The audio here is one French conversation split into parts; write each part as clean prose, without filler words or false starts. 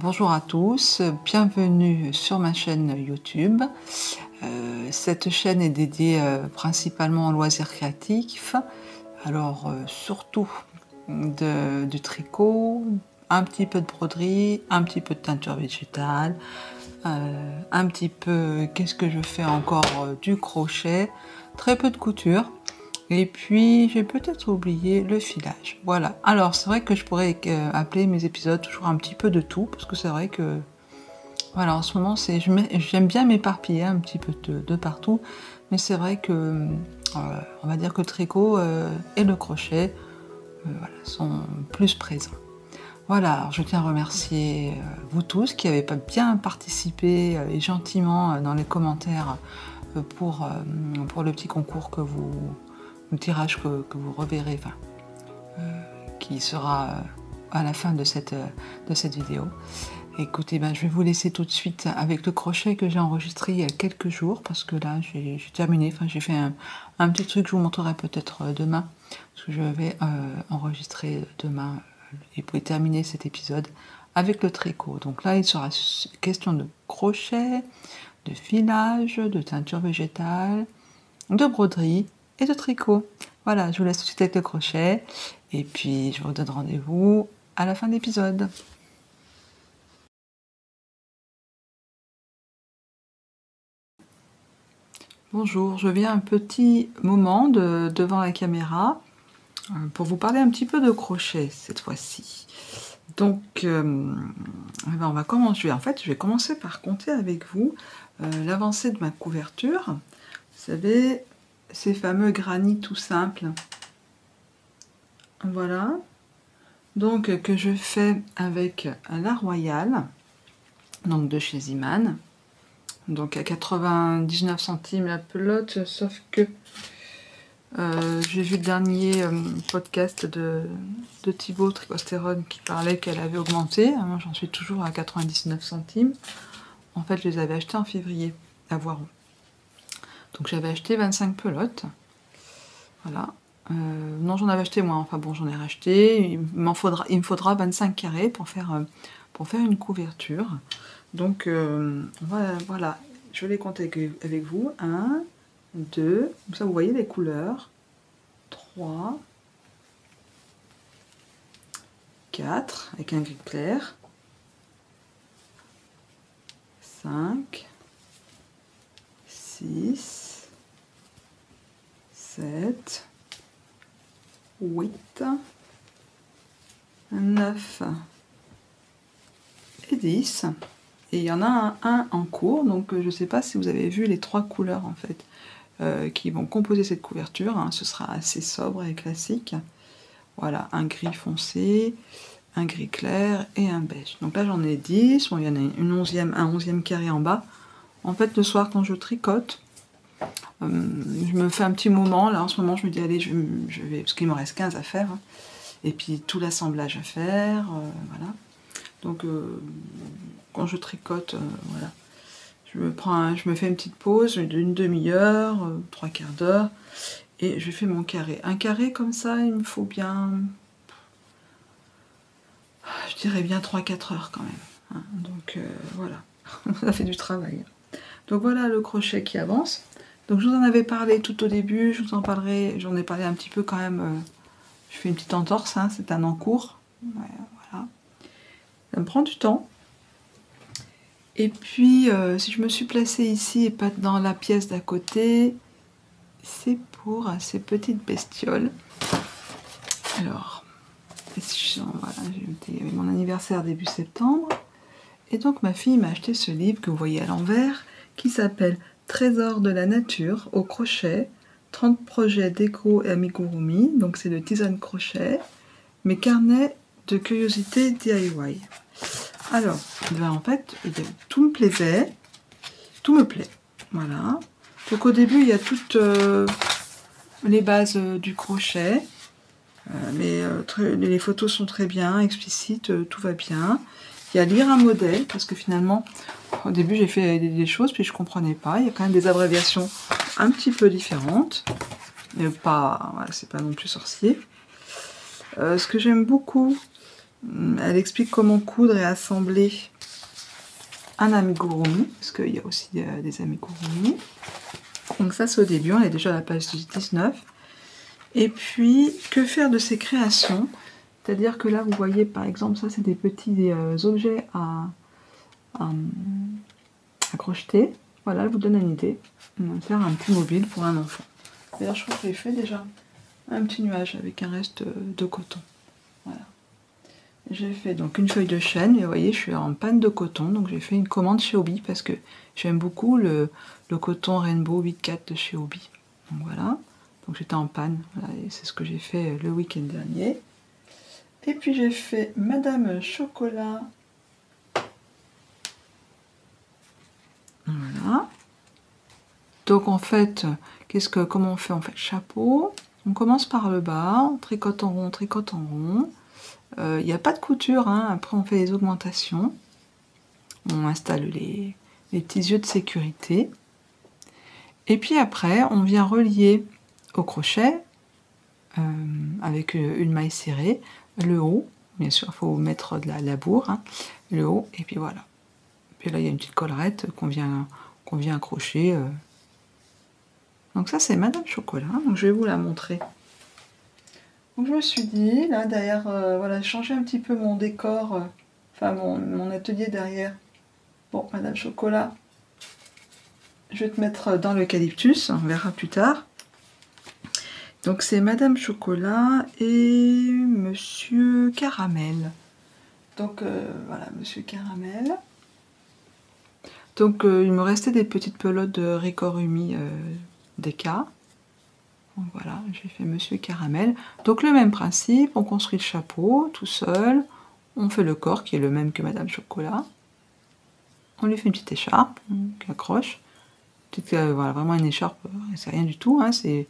Bonjour à tous, bienvenue sur ma chaîne YouTube. Cette chaîne est dédiée principalement aux loisirs créatifs, alors surtout du tricot, un petit peu de broderie, un petit peu de teinture végétale, un petit peu, qu'est-ce que je fais encore, du crochet, très peu de couture. Et puis, j'ai peut-être oublié le filage. Voilà. Alors, c'est vrai que je pourrais appeler mes épisodes toujours un petit peu de tout, parce que c'est vrai que, voilà, en ce moment, j'aime bien m'éparpiller un petit peu de partout, mais c'est vrai que, on va dire que le tricot et le crochet, voilà, sont plus présents. Voilà, alors je tiens à remercier vous tous qui avez bien participé et gentiment dans les commentaires pour le petit concours le tirage que vous reverrez, enfin, qui sera à la fin de cette vidéo. Écoutez, je vais vous laisser tout de suite avec le crochet que j'ai enregistré il y a quelques jours, parce que là j'ai terminé, enfin j'ai fait un petit truc que je vous montrerai peut-être demain, parce que je vais enregistrer demain, et vous pouvez terminer cet épisode avec le tricot. Donc là il sera question de crochet, de filage, de teinture végétale, de broderie et de tricot. Voilà, je vous laisse tout de suite avec le crochet et puis je vous donne rendez-vous à la fin de l'épisode. Bonjour, je viens un petit moment devant la caméra pour vous parler un petit peu de crochet cette fois-ci. Donc, on va commencer. Je vais commencer par compter avec vous l'avancée de ma couverture. Vous savez, ces fameux granits tout simples. Voilà. Donc, que je fais avec la Royale, donc de chez Iman. Donc à 99 centimes la pelote, sauf que j'ai vu le dernier podcast de Thibaut Tricostérone qui parlait qu'elle avait augmenté. Moi j'en suis toujours à 99 centimes. En fait, je les avais achetés en février à Voiron. Donc j'avais acheté 25 pelotes. Voilà. Non, j'en avais acheté moins. Enfin bon, j'en ai racheté. Il me faudra 25 carrés pour faire une couverture. Donc voilà, je vais les compter avec vous. 1, 2, comme ça vous voyez les couleurs. 3, 4, avec un gris clair. 5, 6, 7, 8, 9 et 10. Et il y en a un en cours, donc je ne sais pas si vous avez vu les 3 couleurs en fait qui vont composer cette couverture. Hein. Ce sera assez sobre et classique. Voilà, un gris foncé, un gris clair et un beige. Donc là j'en ai 10, bon, il y en a un 11e carré en bas. En fait le soir quand je tricote, je me fais un petit moment, là en ce moment je me dis allez je vais, parce qu'il me reste 15 à faire, hein. Et puis tout l'assemblage à faire, voilà. Donc quand je tricote, voilà, je me fais une petite pause d'une demi-heure, 3/4 d'heure, et je fais mon carré. Un carré comme ça, il me faut bien, je dirais bien 3/4 heures quand même. Hein. Donc voilà, ça fait du travail. Donc voilà le crochet qui avance. Donc je vous en avais parlé tout au début, je vous en parlerai, j'en ai parlé un petit peu quand même. Je fais une petite entorse, hein, c'est un encours. Ouais, voilà. Ça me prend du temps. Et puis, si je me suis placée ici et pas dans la pièce d'à côté, c'est pour ces petites bestioles. Alors, voilà, il y avait mon anniversaire début septembre. Et donc, ma fille m'a acheté ce livre que vous voyez à l'envers, qui s'appelle Trésor de la nature au crochet, 30 projets déco et amigurumi. Donc, c'est de Tizane Crochet, mes carnets de curiosité DIY. Alors, en fait, tout me plaisait, tout me plaît, voilà. Donc au début, il y a toutes les bases du crochet, mais les photos sont très bien, explicites, tout va bien. Il y a lire un modèle, parce que finalement, au début, j'ai fait des choses, puis je ne comprenais pas. Il y a quand même des abréviations un petit peu différentes, mais pas, voilà, c'est pas non plus sorcier. Ce que j'aime beaucoup, elle explique comment coudre et assembler un amigurumi, parce qu'il y a aussi des amigurumi. Donc ça c'est au début, on est déjà à la page 19. Et puis, que faire de ces créations? C'est-à-dire que là, vous voyez, par exemple, ça c'est des petits objets à crocheter. Voilà, je vous donne une idée. On va faire un petit mobile pour un enfant. D'ailleurs, je crois que j'ai fait déjà un petit nuage avec un reste de coton. Voilà. J'ai fait donc une feuille de chêne, et vous voyez, je suis en panne de coton, donc j'ai fait une commande chez Hobby parce que j'aime beaucoup le coton Rainbow 8-4 de chez Hobby. Donc voilà, donc j'étais en panne, voilà, et c'est ce que j'ai fait le week-end dernier. Et puis j'ai fait Madame Chocolat. Voilà. Donc en fait, comment on fait? On fait le chapeau. On commence par le bas, on tricote en rond, tricote en rond. Il n'y a pas de couture, hein. Après on fait les augmentations. On installe les petits yeux de sécurité. Et puis après, on vient relier au crochet, avec une maille serrée, le haut. Bien sûr, il faut mettre de la bourre, hein, le haut, et puis voilà. Puis là, il y a une petite collerette qu'on vient accrocher. Donc ça, c'est Madame Chocolat. Donc je vais vous la montrer. Donc je me suis dit, là, derrière, voilà, changer un petit peu mon décor, enfin mon atelier derrière. Bon, Madame Chocolat, je vais te mettre dans l'eucalyptus, on verra plus tard. Donc c'est Madame Chocolat et Monsieur Caramel. Donc voilà, Monsieur Caramel. Donc il me restait des petites pelotes de Ricorumi Deka. Donc voilà, j'ai fait Monsieur Caramel. Donc le même principe, on construit le chapeau tout seul, on fait le corps qui est le même que Madame Chocolat. On lui fait une petite écharpe qui accroche. Voilà, vraiment une écharpe, c'est rien du tout, hein, c'est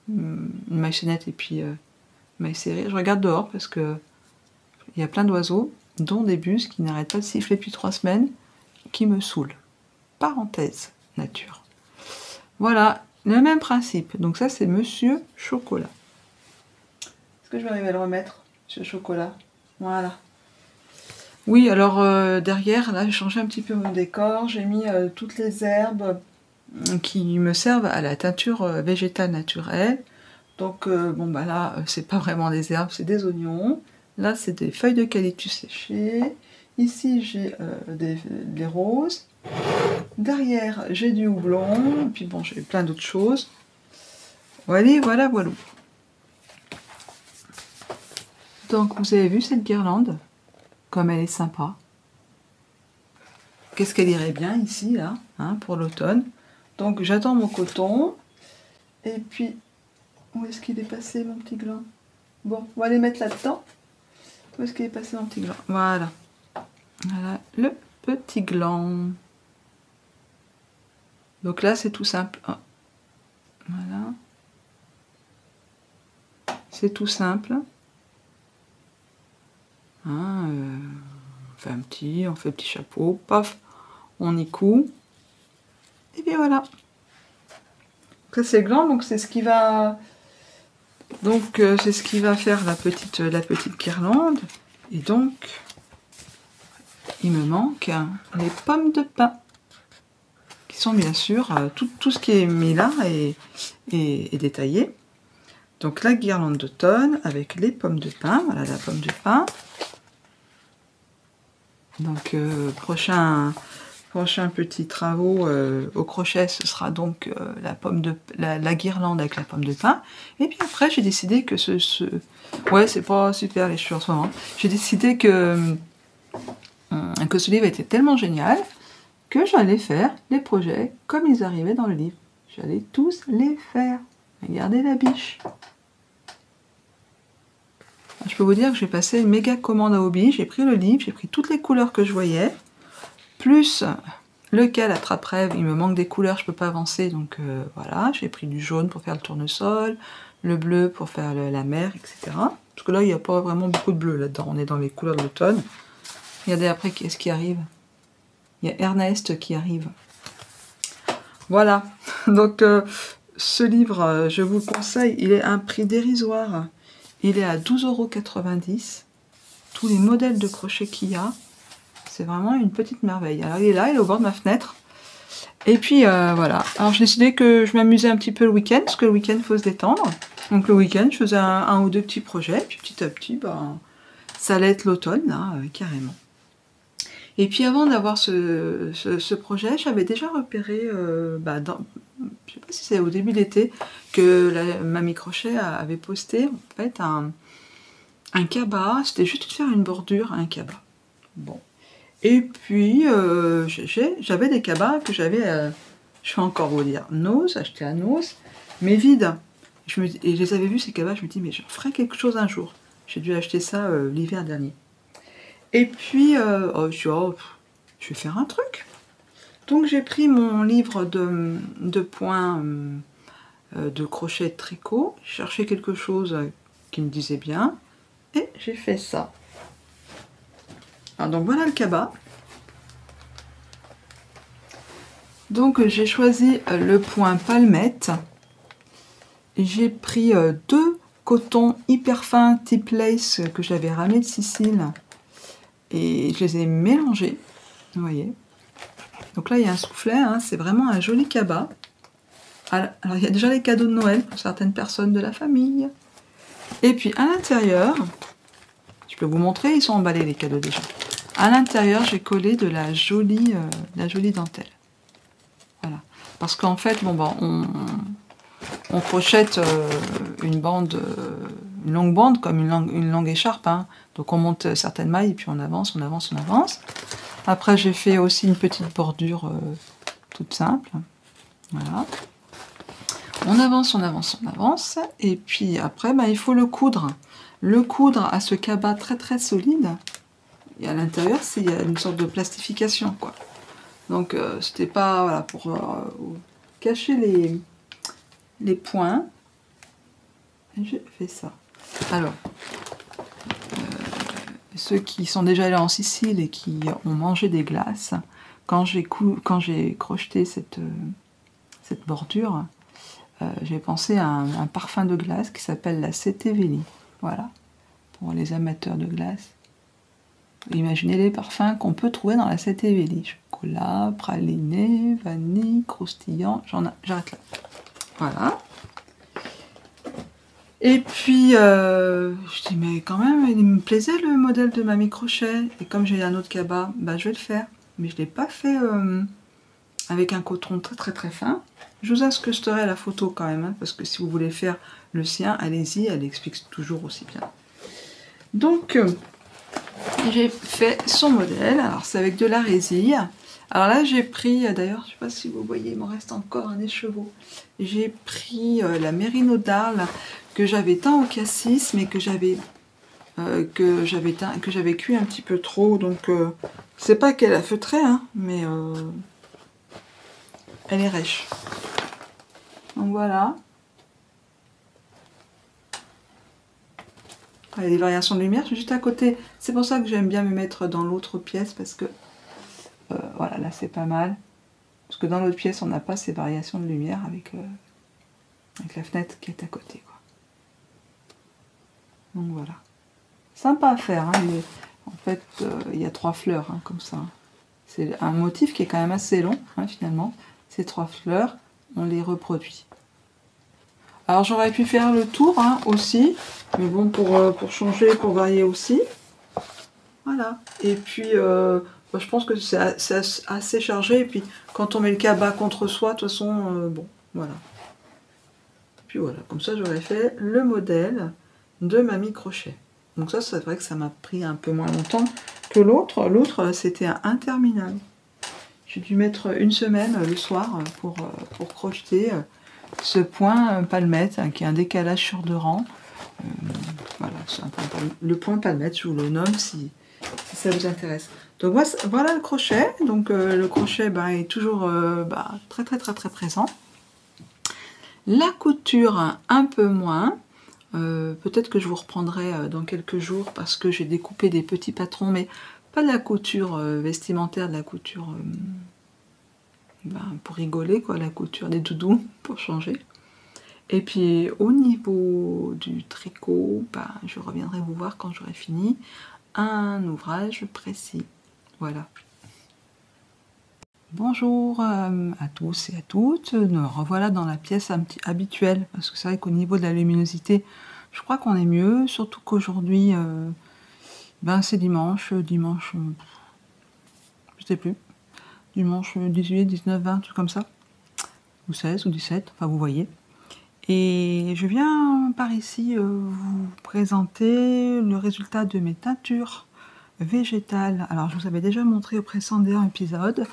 une maille chaînette et puis maille serrée. Je regarde dehors parce que il y a plein d'oiseaux, dont des bus qui n'arrêtent pas de siffler depuis 3 semaines, qui me saoulent. Parenthèse, nature. Voilà, le même principe. Donc ça, c'est Monsieur Chocolat. Est-ce que je vais arriver à le remettre, Monsieur Chocolat? Voilà. Oui, alors derrière, là, j'ai changé un petit peu mon décor. J'ai mis toutes les herbes qui me servent à la teinture végétale naturelle. Donc bon bah là c'est pas vraiment des herbes, c'est des oignons. Là c'est des feuilles d'eucalyptus séchées. Ici j'ai des roses. Derrière j'ai du houblon. Et puis bon, j'ai plein d'autres choses. Voilà, voilà, voilà. Donc vous avez vu cette guirlande, comme elle est sympa. Qu'est-ce qu'elle irait bien ici là, hein, pour l'automne. Donc j'attends mon coton. Et puis, où est-ce qu'il est passé mon petit gland? Bon, on va les mettre là-dedans. Où est-ce qu'il est passé mon petit gland? Voilà. Voilà le petit gland. Donc là, c'est tout simple. Oh. Voilà. C'est tout simple. Hein, on fait un petit chapeau, paf, on y coud. Et bien voilà. Ça c'est le gland, donc c'est ce qui va... Donc c'est ce qui va faire la petite guirlande. Et donc, il me manque les pommes de pin. Qui sont bien sûr, tout ce qui est mis là est détaillé. Donc la guirlande d'automne avec les pommes de pin. Voilà la pomme de pin. Donc prochain petit travaux au crochet, ce sera donc la guirlande avec la pomme de pin. Et puis après, j'ai décidé que ouais, c'est pas super les cheveux en ce moment. J'ai décidé que ce livre était tellement génial que j'allais faire les projets comme ils arrivaient dans le livre. J'allais tous les faire. Regardez la biche. Je peux vous dire que j'ai passé une méga commande à Hobby. J'ai pris le livre, j'ai pris toutes les couleurs que je voyais, plus lequel attrape-rêve, il me manque des couleurs, je peux pas avancer, donc voilà, j'ai pris du jaune pour faire le tournesol, le bleu pour faire la mer, etc. Parce que là, il n'y a pas vraiment beaucoup de bleu là-dedans, on est dans les couleurs de l'automne. Regardez après, qu'est-ce qui arrive? Il y a Ernest qui arrive. Voilà, donc ce livre, je vous le conseille, il est à un prix dérisoire. Il est à 12,90 €. Tous les modèles de crochet qu'il y a, c'est vraiment une petite merveille. Alors il est là, il est au bord de ma fenêtre. Et puis voilà, alors j'ai décidé que je m'amusais un petit peu le week-end, parce que le week-end il faut se détendre. Donc le week-end je faisais un ou deux petits projets, puis petit à petit, ben, ça allait être l'automne, là, carrément. Et puis avant d'avoir ce projet, j'avais déjà repéré, bah, je sais pas si c'est au début de l'été, que Mamie Crochet avait posté en fait un cabas, c'était juste de faire une bordure à un cabas. Bon. Et puis j'avais des cabas que j'avais, je vais encore vous dire, Noz, acheté à Noz, mais vides. Et je les avais vus ces cabas, je me dis mais je ferai quelque chose un jour. J'ai dû acheter ça l'hiver dernier. Et puis, je suis oh, je vais faire un truc. Donc j'ai pris mon livre de points de crochet et de tricot, j'ai cherché quelque chose qui me disait bien, et j'ai fait ça. Alors donc voilà le cabas. Donc j'ai choisi le point palmette. J'ai pris deux cotons hyper fins type lace que j'avais ramené de Sicile. Et je les ai mélangés, vous voyez. Donc là, il y a un soufflet, hein, c'est vraiment un joli cabas. Alors, il y a déjà les cadeaux de Noël pour certaines personnes de la famille. Et puis, à l'intérieur, je peux vous montrer, ils sont emballés, les cadeaux déjà. À l'intérieur, j'ai collé de la jolie dentelle. Voilà. Parce qu'en fait, bon, bah, on crochette une longue bande, comme une longue écharpe. Hein. Donc, on monte certaines mailles, et puis on avance, on avance, on avance. Après, j'ai fait aussi une petite bordure toute simple. Voilà. On avance, on avance, on avance. Et puis après, bah, il faut le coudre. Le coudre à ce cabas très très solide. Et à l'intérieur, il y a une sorte de plastification, quoi. Donc, c'était pas voilà, pour cacher les points. Et j'ai fait ça. Alors, ceux qui sont déjà allés en Sicile et qui ont mangé des glaces, quand j'ai crocheté cette bordure, j'ai pensé à un parfum de glace qui s'appelle la Setteveli. Voilà, pour les amateurs de glace. Imaginez les parfums qu'on peut trouver dans la Setteveli. Chocolat, praliné, vanille, croustillant, j'arrête là. Voilà. Et puis, je dis, mais quand même, il me plaisait le modèle de Mamie Crochet. Et comme j'ai un autre cabas, bah, je vais le faire. Mais je ne l'ai pas fait avec un coton très très très fin. Je vous incrusterai la photo quand même, hein, parce que si vous voulez faire le sien, allez-y, elle explique toujours aussi bien. Donc, j'ai fait son modèle. Alors, c'est avec de la résille. Alors là, j'ai pris, d'ailleurs, je ne sais pas si vous voyez, il me reste encore un écheveau. J'ai pris la Merino d'Arles que j'avais teint au cassis, mais que j'avais cuit un petit peu trop. Donc, c'est pas qu'elle a feutré, hein, mais elle est rêche. Donc voilà. Il y a des variations de lumière, je suis juste à côté. C'est pour ça que j'aime bien me mettre dans l'autre pièce, parce que voilà, là c'est pas mal. Parce que dans l'autre pièce, on n'a pas ces variations de lumière avec la fenêtre qui est à côté, quoi. Donc voilà. Sympa à faire, hein. En fait, il y a 3 fleurs, hein, comme ça. C'est un motif qui est quand même assez long, hein, finalement. Ces 3 fleurs, on les reproduit. Alors j'aurais pu faire le tour, hein, aussi, mais bon, pour changer, pour varier aussi. Voilà. Et puis, je pense que c'est assez chargé. Et puis, quand on met le cabas contre soi, de toute façon, bon, voilà. Et puis voilà, comme ça, j'aurais fait le modèle de Mamie Crochet. Donc ça, c'est vrai que ça m'a pris un peu moins longtemps que l'autre. L'autre, c'était interminable. J'ai dû mettre une semaine le soir pour crocheter ce point palmette, hein, qui est un décalage sur 2 rangs. Voilà, le point palmette, je vous le nomme si ça vous intéresse. Donc voilà le crochet. Donc le crochet est toujours très très très très présent. La couture un peu moins. Peut-être que je vous reprendrai dans quelques jours parce que j'ai découpé des petits patrons, mais pas de la couture vestimentaire, de la couture pour rigoler, quoi, la couture des doudous pour changer. Et puis au niveau du tricot, je reviendrai vous voir quand j'aurai fini un ouvrage précis. Voilà. Bonjour à tous et à toutes. Nous revoilà dans la pièce habituelle, parce que c'est vrai qu'au niveau de la luminosité, je crois qu'on est mieux, surtout qu'aujourd'hui, c'est dimanche, je sais plus, dimanche 18, 19, 20, tout comme ça, ou 16 ou 17, enfin vous voyez. Et je viens par ici vous présenter le résultat de mes teintures végétales. Alors je vous avais déjà montré au précédent épisode,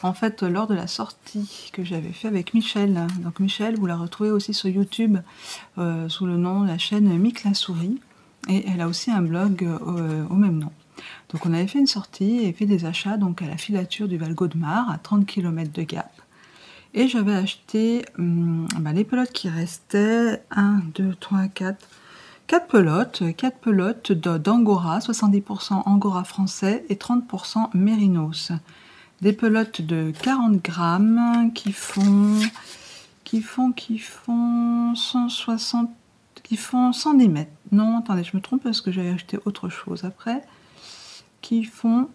en fait lors de la sortie que j'avais fait avec Michel. Donc Michel, vous la retrouvez aussi sur YouTube sous le nom de la chaîne Mick la souris, et elle a aussi un blog au même nom. Donc on avait fait une sortie et fait des achats donc à la filature du Val-Gaudemar, à 30 km de Gap. Et j'avais acheté les pelotes qui restaient, 1, 2, 3, 4 pelotes d'Angora, 70% Angora français et 30% Mérinos. Des pelotes de 40 grammes qui font 160, qui font 110 mètres. Non, attendez, je me trompe parce que j'avais acheté autre chose après. Qui font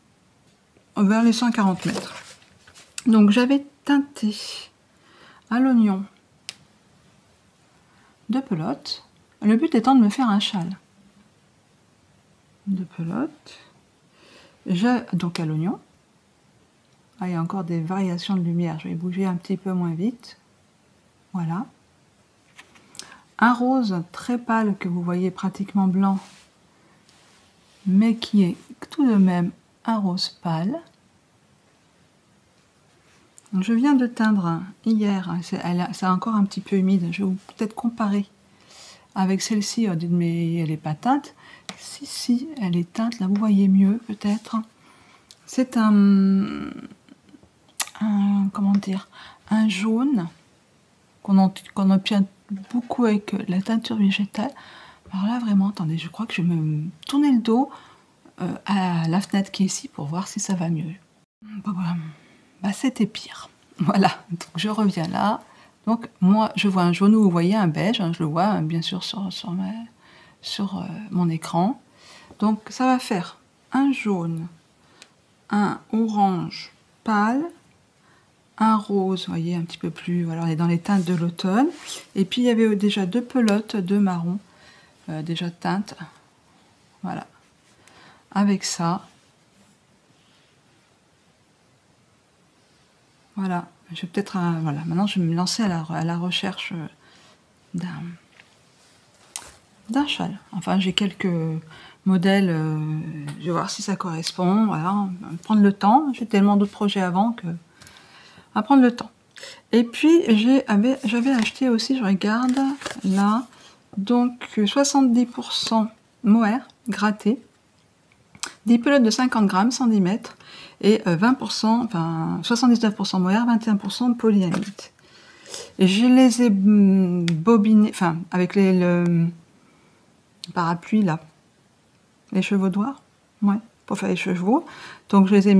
vers les 140 mètres. Donc j'avais teinté à l'oignon 2 pelotes. Le but étant de me faire un châle. 2 pelotes. Donc à l'oignon. Ah, il y a encore des variations de lumière. Je vais bouger un petit peu moins vite. Voilà. Un rose très pâle que vous voyez pratiquement blanc, mais qui est tout de même un rose pâle. Je viens de teindre hier, c'est encore un petit peu humide, je vais peut-être comparer avec celle-ci. Dites mais elle n'est pas teinte. Si, elle est teinte, là vous voyez mieux peut-être. C'est comment dire, un jaune qu'on obtient beaucoup avec la teinture végétale. Alors là vraiment, attendez, je crois que je vais me tourner le dos à la fenêtre qui est ici pour voir si ça va mieux. C'était pire. Voilà, donc je reviens là. Donc moi je vois un jaune, vous voyez un beige, je le vois bien sûr sur mon écran. Donc ça va faire un jaune, un orange pâle, un rose, vous voyez un petit peu plus, voilà, on est dans les teintes de l'automne. Et puis il y avait déjà 2 pelotes de marron, déjà teintes. Voilà, avec ça. Voilà, je vais peut-être, voilà, maintenant je vais me lancer à la recherche d'un châle. Enfin, j'ai quelques modèles, je vais voir si ça correspond. Voilà, prendre le temps. J'ai tellement d'autres projets avant que à prendre le temps. Et puis j'avais acheté aussi, je regarde là, donc 70% mohair gratté, 10 pelotes de 50 grammes, 110 mètres. Et 20%, enfin 79% mohair, 21% polyamide. Et je les ai bobinés, enfin avec le parapluie là, les chevaudoirs, ouais, pour faire les chevaux. Donc je les ai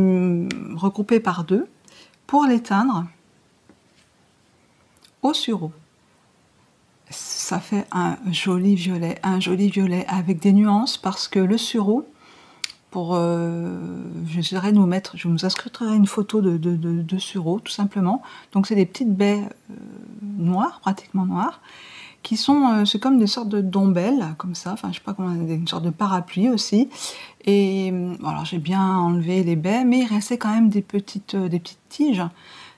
regroupés par 2 pour les teindre au sureau. Ça fait un joli violet avec des nuances parce que le sureau, j'essaierai de nous mettre, je vous inscrirai une photo de sureau tout simplement. Donc c'est des petites baies noires, pratiquement noires, qui sont, c'est comme des sortes de dombelles comme ça, enfin je sais pas comment, une sorte de parapluie aussi. Et alors j'ai bien enlevé les baies, mais il restait quand même des petites tiges,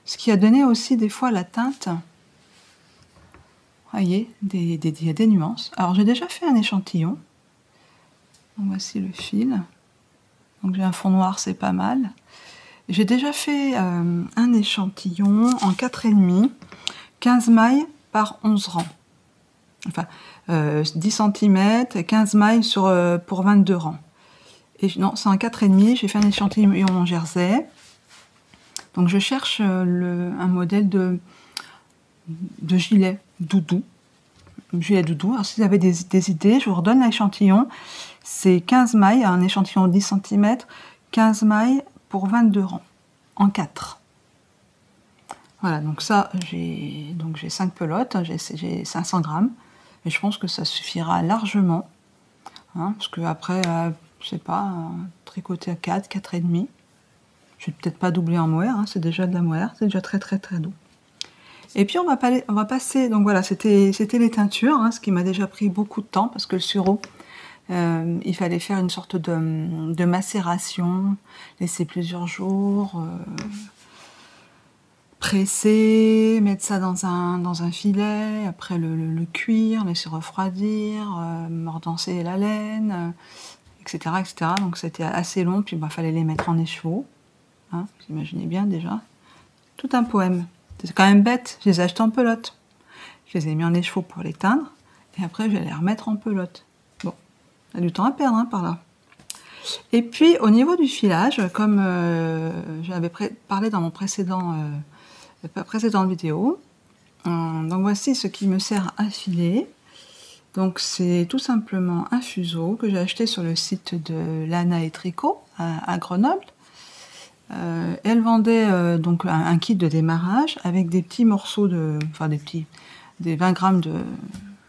ce qui a donné aussi des fois la teinte. Vous voyez, il y a des nuances. Alors j'ai déjà fait un échantillon. Donc, voici le fil. Donc j'ai un fond noir, c'est pas mal. J'ai déjà fait un échantillon en 4,5, 15 mailles par 11 rangs. Enfin, 10 cm, 15 mailles pour 22 rangs. Et non, c'est en 4,5, j'ai fait un échantillon en jersey. Donc je cherche un modèle de gilet doudou. Gilet doudou. Alors si vous avez des idées, je vous redonne l'échantillon. C'est 15 mailles, un échantillon de 10 cm, 15 mailles pour 22 rangs, en 4. Voilà, donc ça, j'ai 5 pelotes, j'ai 500 grammes, et je pense que ça suffira largement, hein, parce que après, je sais pas, tricoter à 4, 4,5. Je vais peut-être pas doubler en mohair, hein, c'est déjà de la mohair, c'est déjà très très très doux. Et puis on va passer, donc voilà, c'était les teintures, hein, ce qui m'a déjà pris beaucoup de temps, parce que le sureau, il fallait faire une sorte de macération, laisser plusieurs jours, presser, mettre ça dans un filet, après le cuire, laisser refroidir, mordancer la laine, etc., etc. Donc c'était assez long, puis il fallait les mettre en écheveau. Hein, vous imaginez bien déjà. Tout un poème. C'est quand même bête, je les ai achetés en pelote. Je les ai mis en écheveau pour les teindre, et après je vais les remettre en pelote. Bon, on a du temps à perdre hein, par là. Et puis au niveau du filage, comme j'avais parlé dans mon précédente vidéo, donc voici ce qui me sert à filer. Donc c'est tout simplement un fuseau que j'ai acheté sur le site de Lana et Tricot à Grenoble. Elle vendait donc un kit de démarrage avec des petits morceaux des 20 grammes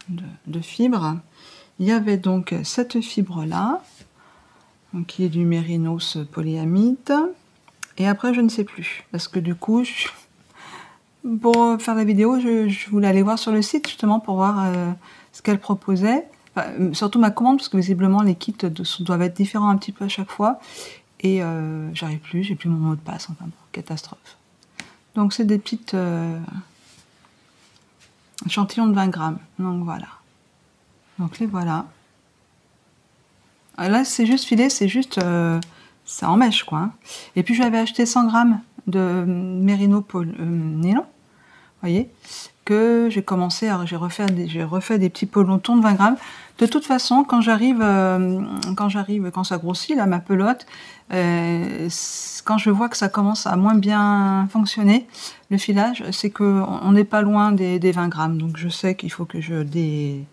de fibres. Il y avait donc cette fibre-là, qui est du mérinos polyamide. Et après, je ne sais plus, parce que du coup, pour faire la vidéo, je voulais aller voir sur le site justement pour voir ce qu'elle proposait. Enfin, surtout ma commande, parce que visiblement les kits doivent être différents un petit peu à chaque fois. Et j'arrive plus, j'ai plus mon mot de passe, enfin bon, catastrophe. Donc c'est des petites échantillons de 20 grammes. Donc voilà. Donc les voilà. Là c'est juste filé, c'est juste ça en mèche quoi. Hein. Et puis j'avais acheté 100 grammes de mérino nylon, vous voyez, que j'ai commencé, j'ai refait des petits pelotons de 20 grammes. De toute façon, quand ça grossit, là, ma pelote, quand je vois que ça commence à moins bien fonctionner, le filage, c'est qu'on n'est pas loin des 20 grammes. Donc je sais qu'il faut que je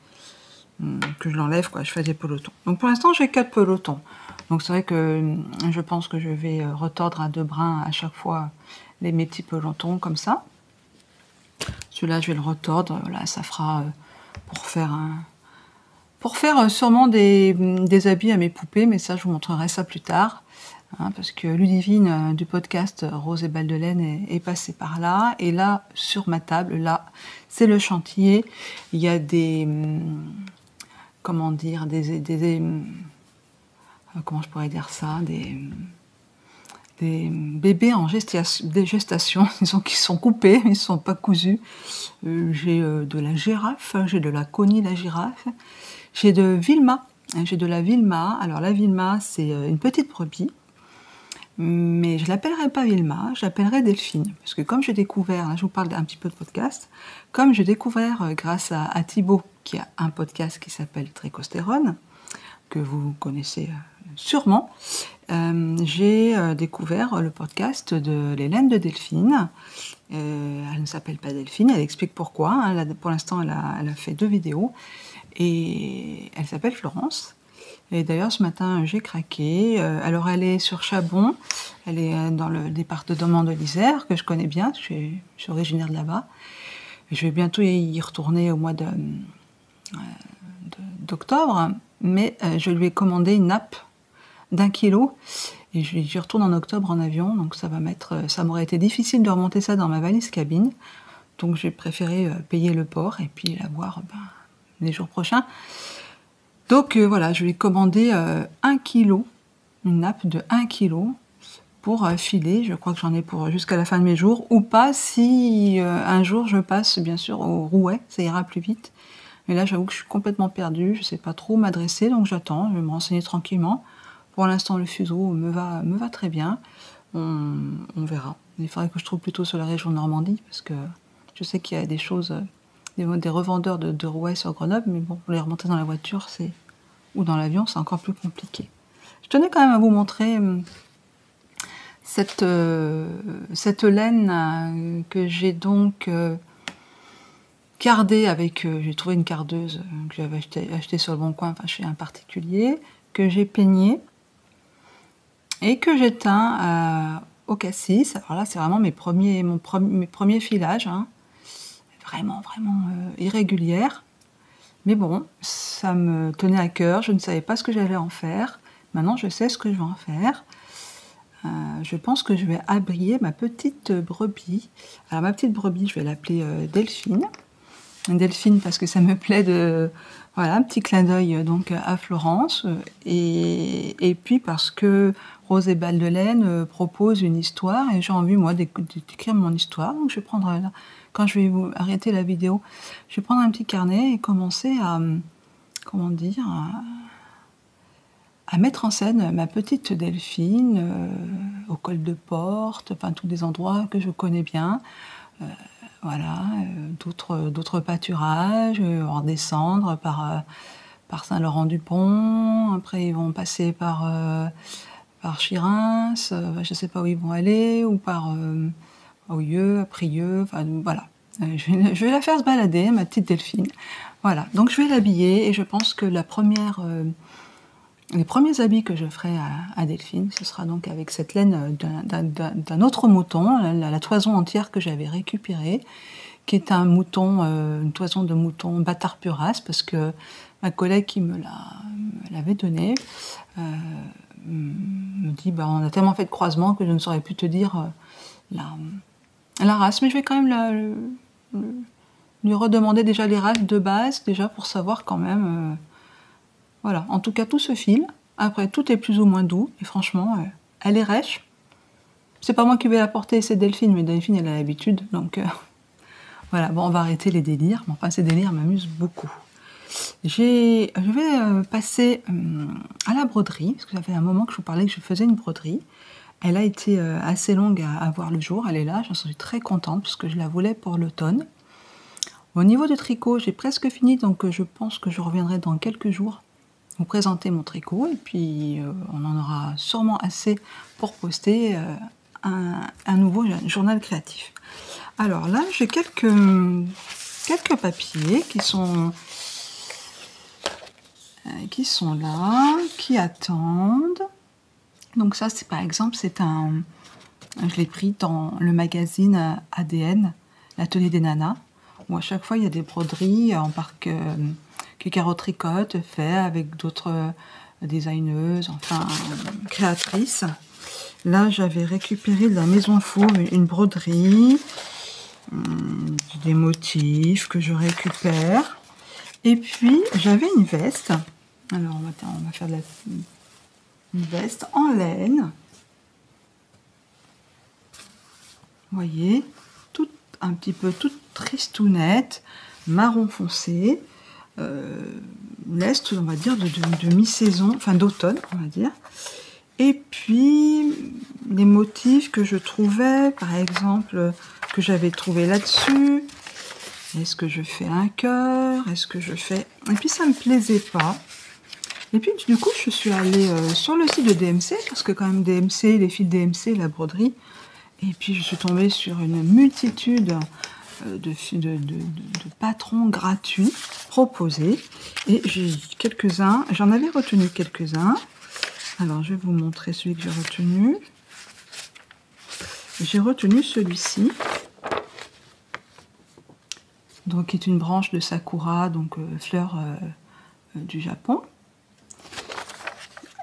l'enlève, quoi. Je fais des pelotons. Donc pour l'instant, j'ai 4 pelotons. Donc c'est vrai que je pense que je vais retordre à 2 brins à chaque fois mes petits pelotons comme ça. Celui-là, je vais le retordre. Voilà, ça fera pour faire sûrement des habits à mes poupées, mais ça, je vous montrerai ça plus tard. Hein, parce que Ludivine du podcast Rose et Balles de laine est passée par là. Et là, sur ma table, là, c'est le chantier. Il y a comment je pourrais dire ça, des bébés en gestation, disons qu'ils sont coupés, ils ne sont pas cousus. J'ai de la girafe, j'ai de la Connie la girafe, j'ai de Vilma, j'ai de la Vilma. Alors la Vilma, c'est une petite brebis, mais je l'appellerai pas Vilma, je l'appellerai Delphine, parce que comme j'ai découvert, là je vous parle un petit peu de podcast, comme j'ai découvert grâce à Thibaut, qui a un podcast qui s'appelle Tricostérone, que vous connaissez sûrement, j'ai découvert le podcast de l'Hélène de Delphine. Elle ne s'appelle pas Delphine, elle explique pourquoi. Hein. Pour l'instant, elle a fait 2 vidéos. Et elle s'appelle Florence. Et d'ailleurs, ce matin, j'ai craqué. Alors, elle est sur Chabon. Elle est dans le département de l'Isère, que je connais bien. Je suis originaire de là-bas. Et je vais bientôt y retourner au mois d'octobre. Mais je lui ai commandé une nappe d'1 kilo. Et j'y retourne en octobre en avion. Donc, ça m'aurait été difficile de remonter ça dans ma valise cabine. Donc, j'ai préféré payer le port et puis la voir les jours prochains. Donc voilà, je lui ai commandé 1 kilo, une nappe de 1 kilo pour filer. Je crois que j'en ai pour jusqu'à la fin de mes jours, ou pas si un jour je passe bien sûr au Rouet, ça ira plus vite. Mais là j'avoue que je suis complètement perdue, je ne sais pas trop où m'adresser, donc j'attends, je vais me renseigner tranquillement. Pour l'instant le fuseau me va très bien, on verra. Il faudrait que je trouve plutôt sur la région de Normandie, parce que je sais qu'il y a des choses, des revendeurs de rouets sur Grenoble, mais bon, pour les remonter dans la voiture, ou dans l'avion, c'est encore plus compliqué. Je tenais quand même à vous montrer cette laine que j'ai donc cardée avec... j'ai trouvé une cardeuse que j'avais achetée sur le Bon Coin, enfin chez un particulier, que j'ai peignée et que j'ai teint au cassis. Alors là, c'est vraiment mes premiers filages, hein. Vraiment irrégulière. Mais bon, ça me tenait à cœur, je ne savais pas ce que j'allais en faire. Maintenant, je sais ce que je vais en faire. je pense que je vais habiller ma petite brebis. Alors ma petite brebis, je vais l'appeler Delphine. Delphine parce que ça me plaît de... Voilà, un petit clin d'œil donc à Florence. Et puis parce que Rose et Balles de laine propose une histoire et j'ai envie moi d'écrire mon histoire. Donc je vais prendre, quand je vais vous arrêter la vidéo, je vais prendre un petit carnet et commencer à, comment dire, à mettre en scène ma petite Delphine au col de Porte, enfin tous des endroits que je connais bien. Voilà, d'autres pâturages, en descendre par Saint-Laurent-du-Pont, après ils vont passer par Chirins, je ne sais pas où ils vont aller, ou par Oyeux, à Prieux, enfin voilà. Je vais la faire se balader, ma petite Delphine. Voilà, donc je vais l'habiller et je pense que les premiers habits que je ferai à Delphine, ce sera donc avec cette laine d'un autre mouton, la toison entière que j'avais récupérée, qui est un mouton, une toison de mouton bâtard pur race, parce que ma collègue qui me l'avait donné me dit, bah, on a tellement fait de croisements que je ne saurais plus te dire la race, mais je vais quand même lui redemander déjà les races de base, déjà pour savoir quand même... Voilà, en tout cas tout se file, après tout est plus ou moins doux, et franchement, elle est rêche. C'est pas moi qui vais la porter, c'est Delphine, mais Delphine elle a l'habitude, donc voilà, bon on va arrêter les délires, mais enfin ces délires m'amusent beaucoup. Je vais passer à la broderie, parce que ça fait un moment que je vous parlais que je faisais une broderie. Elle a été assez longue à voir le jour, elle est là, j'en suis très contente, parce que je la voulais pour l'automne. Au niveau du tricot, j'ai presque fini, donc je pense que je reviendrai dans quelques jours vous présenter mon tricot et puis on en aura sûrement assez pour poster un nouveau journal créatif. Alors là, j'ai quelques papiers qui sont là, qui attendent. Donc ça, c'est par exemple, je l'ai pris dans le magazine ADN, l'atelier des nanas, où à chaque fois il y a des broderies en parc que Caro tricote, fait avec d'autres designeuses, enfin créatrices. Là, j'avais récupéré de la Maison Fauve une broderie, des motifs que je récupère. Et puis, j'avais une veste. Alors, on va faire une veste en laine. Vous voyez, un petit peu toute tristounette, marron foncé. L'est, on va dire, de mi-saison, enfin d'automne, on va dire. Et puis, les motifs que je trouvais, par exemple, que j'avais trouvé là-dessus. Est-ce que je fais un cœur? Est-ce que je fais... Et puis, ça ne me plaisait pas. Et puis, du coup, je suis allée sur le site de DMC, parce que quand même, DMC, les fils DMC, la broderie. Et puis, je suis tombée sur une multitude de patrons gratuits proposés, et j'ai quelques-uns, j'en avais retenu quelques-uns. Alors je vais vous montrer celui que j'ai retenu. J'ai retenu celui-ci, donc qui est une branche de sakura, donc fleur du Japon.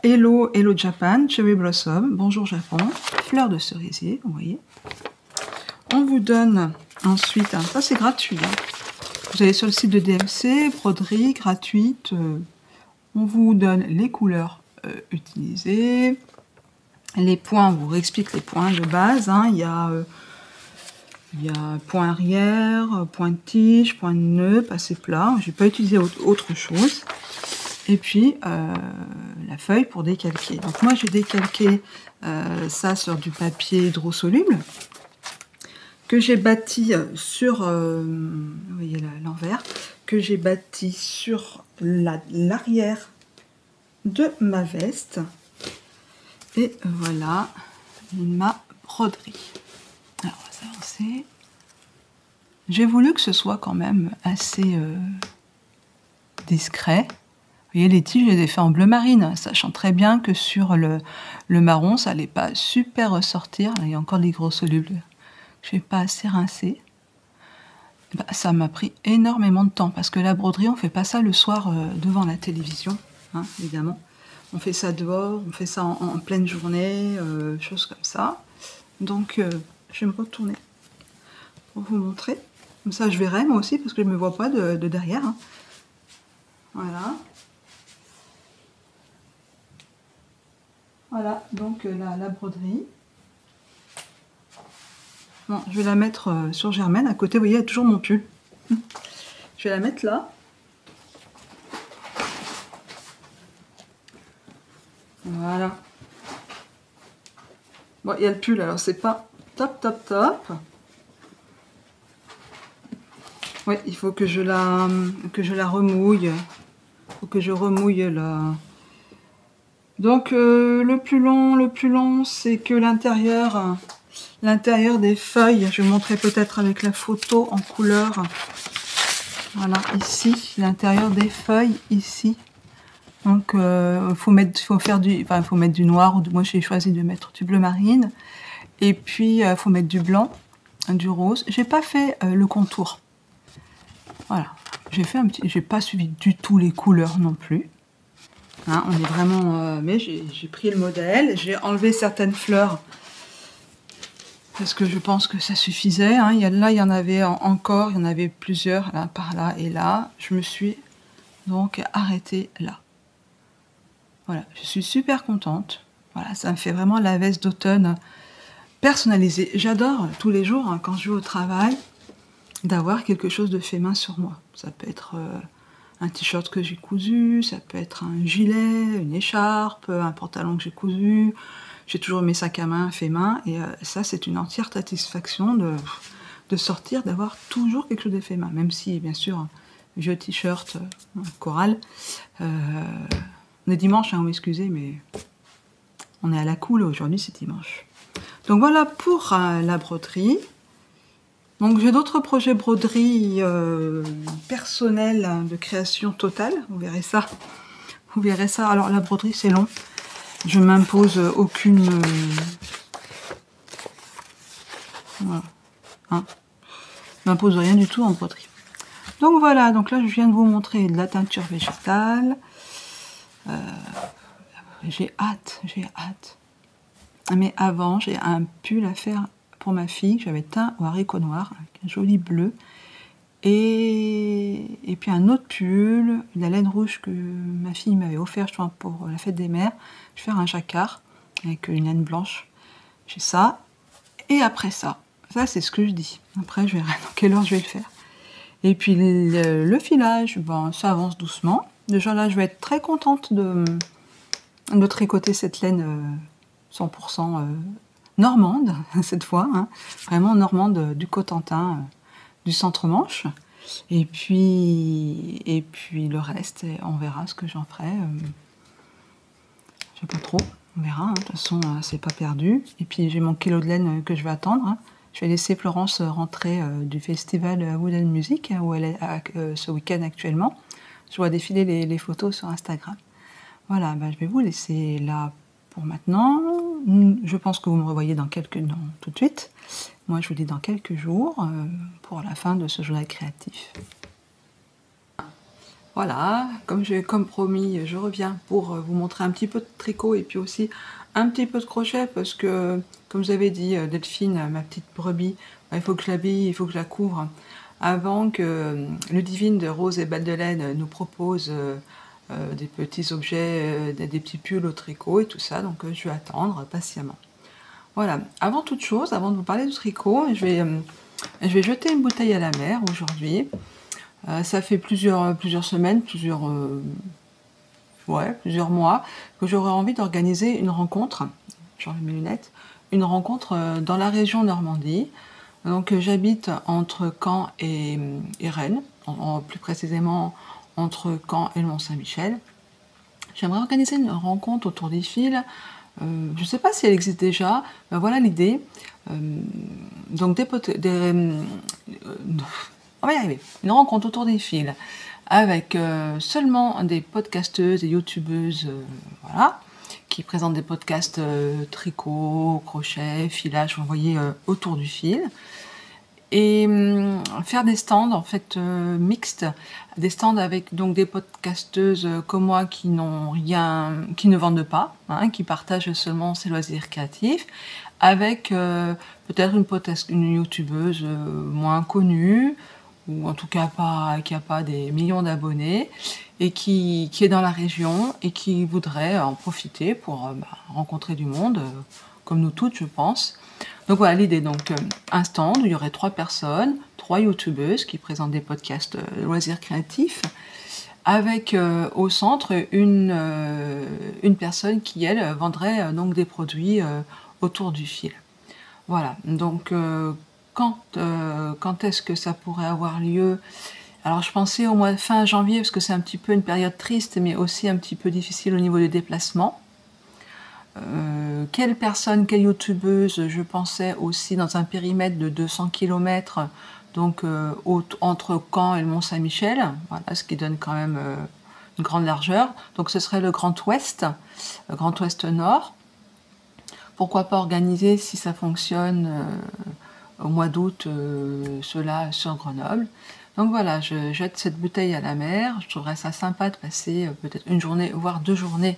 Hello Japan, Cherry Blossom, bonjour Japon, fleur de cerisier, vous voyez. On vous donne ensuite, ça c'est gratuit, hein. Vous allez sur le site de DMC, broderie gratuite, on vous donne les couleurs utilisées, les points, on vous explique les points de base, hein. Il y a point arrière, point de tige, point de nœud, passé plat, j'ai pas utilisé autre chose. Et puis la feuille pour décalquer. Donc moi j'ai décalqué ça sur du papier hydrosoluble, que j'ai bâti sur, vous voyez l'envers, que j'ai bâti sur l'arrière de ma veste. Et voilà ma broderie. Alors on va s'avancer. J'ai voulu que ce soit quand même assez discret. Vous voyez, les tiges, je les ai fait en bleu marine, sachant très bien que sur le marron, ça n'allait pas super ressortir. Là, il y a encore des gros solubles. Je n'ai pas assez rincé. Bah, ça m'a pris énormément de temps, parce que la broderie, on ne fait pas ça le soir devant la télévision, hein, évidemment. On fait ça dehors, on fait ça en pleine journée, choses comme ça. Donc, je vais me retourner pour vous montrer. Comme ça, je verrai moi aussi, parce que je ne me vois pas de derrière. Hein. Voilà. Voilà, donc la broderie. Bon, je vais la mettre sur Germaine. À côté, vous voyez, il y a toujours mon pull. Je vais la mettre là. Voilà. Bon, il y a le pull, alors c'est pas top, top, top. Oui, il faut que je la remouille. Il faut que je remouille la... Donc, le plus long, c'est que l'intérieur des feuilles, je vous montrerai peut-être avec la photo en couleur. Voilà, ici, l'intérieur des feuilles, ici. Donc, faut mettre du noir, ou moi j'ai choisi de mettre du bleu marine. Et puis, faut mettre du blanc, du rose. J'ai pas fait le contour. Voilà, j'ai pas suivi du tout les couleurs non plus. Hein, on est vraiment... mais j'ai pris le modèle, j'ai enlevé certaines fleurs parce que je pense que ça suffisait. Hein. Là, il y en avait encore, il y en avait plusieurs, là, par là et là. Je me suis donc arrêtée là. Voilà, je suis super contente. Voilà, ça me fait vraiment la veste d'automne personnalisée. J'adore tous les jours, hein, quand je vais au travail, d'avoir quelque chose de fait main sur moi. Ça peut être... un t-shirt que j'ai cousu, ça peut être un gilet, une écharpe, un pantalon que j'ai cousu. J'ai toujours mes sacs à main fait main et ça c'est une entière satisfaction de sortir, d'avoir toujours quelque chose de fait main. Même si bien sûr, vieux t-shirt coral. On est dimanche, hein, vous m'excusez, mais on est à la cool aujourd'hui, c'est dimanche. Donc voilà pour la broderie. Donc j'ai d'autres projets broderie personnels de création totale, vous verrez ça. Vous verrez ça. Alors la broderie c'est long, je m'impose aucune... voilà. Hein, je m'impose rien du tout en broderie. Donc voilà, donc là je viens de vous montrer de la teinture végétale. J'ai hâte, j'ai hâte. Mais avant j'ai un pull à faire pour ma fille que j'avais teint au haricot noir avec un joli bleu et puis un autre pull, la laine rouge que ma fille m'avait offert pour la fête des mères. Je vais faire un jacquard avec une laine blanche. J'ai ça et après ça c'est ce que je dis. Après je verrai dans quelle heure je vais le faire. Et puis le filage, bon, ça avance doucement. Déjà là je vais être très contente de tricoter cette laine 100% normande, cette fois, hein, vraiment normande du Cotentin, du centre-Manche. Et puis le reste, on verra ce que j'en ferai. Je sais pas trop, on verra. Hein, de toute façon, c'est pas perdu. Et puis j'ai mon kilo de laine que je vais attendre. Hein. Je vais laisser Florence rentrer du festival Wooden Music, où elle est ce week-end actuellement. Je vois défiler les photos sur Instagram. Voilà, bah, je vais vous laisser là pour maintenant. Je pense que vous me revoyez tout de suite. Moi, je vous dis dans quelques jours pour la fin de ce journal créatif. Voilà, comme promis, je reviens pour vous montrer un petit peu de tricot et puis aussi un petit peu de crochet parce que, comme vous avez dit, Delphine, ma petite brebis, il faut que je l'habille, il faut que je la couvre avant que le Divine de Rose et Balle de Laine nous propose des petits objets, des petits pulls au tricot et tout ça, donc je vais attendre patiemment. Voilà, avant toute chose, avant de vous parler du tricot, je vais jeter une bouteille à la mer aujourd'hui. Ça fait plusieurs semaines, plusieurs mois que j'aurais envie d'organiser une rencontre, j'enlève mes lunettes, une rencontre dans la région Normandie. Donc j'habite entre Caen et Rennes, plus précisément entre Caen et le Mont-Saint-Michel. J'aimerais organiser une rencontre autour des fils. Je ne sais pas si elle existe déjà, mais voilà l'idée. Donc on va y arriver. Une rencontre autour des fils avec seulement des podcasteuses et youtubeuses, voilà, qui présentent des podcasts tricot, crochet, filage, vous voyez, autour du fil. et faire des stands en fait mixtes, des stands avec donc des podcasteuses comme moi qui n'ont rien, qui ne vendent pas, hein, qui partagent seulement ces loisirs créatifs, avec peut-être une youtubeuse moins connue, ou en tout cas qui n'a pas des millions d'abonnés, et qui est dans la région et qui voudrait en profiter pour rencontrer du monde, comme nous toutes je pense. Donc voilà l'idée, donc un stand où il y aurait 3 personnes, 3 youtubeuses qui présentent des podcasts loisirs créatifs, avec au centre une personne qui elle vendrait donc des produits autour du fil. Voilà, donc quand est-ce que ça pourrait avoir lieu? Alors je pensais au mois de fin janvier, parce que c'est un petit peu une période triste, mais aussi un petit peu difficile au niveau des déplacements. Quelle personne, quelle youtubeuse? Je pensais aussi dans un périmètre de 200 km, donc entre Caen et le Mont-Saint-Michel, voilà, ce qui donne quand même une grande largeur. Donc ce serait le Grand Ouest Nord. Pourquoi pas organiser, si ça fonctionne, au mois d'août, cela sur Grenoble. Donc voilà, je jette cette bouteille à la mer. Je trouverais ça sympa de passer peut-être une journée, voire 2 journées,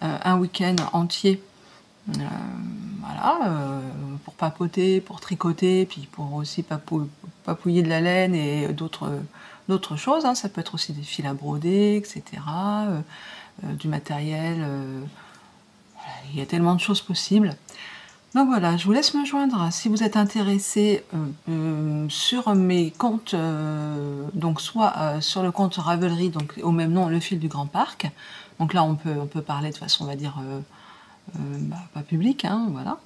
un week-end entier, voilà, pour papoter, pour tricoter, puis pour aussi papouiller de la laine et d'autres choses, hein. Ça peut être aussi des fils à broder, etc., du matériel, voilà, il y a tellement de choses possibles. Donc voilà, je vous laisse me joindre si vous êtes intéressé sur mes comptes, donc soit sur le compte Ravelry, donc au même nom, Le Fil du Grand Parc. Donc là, on peut parler de façon, on va dire, pas publique, hein, voilà,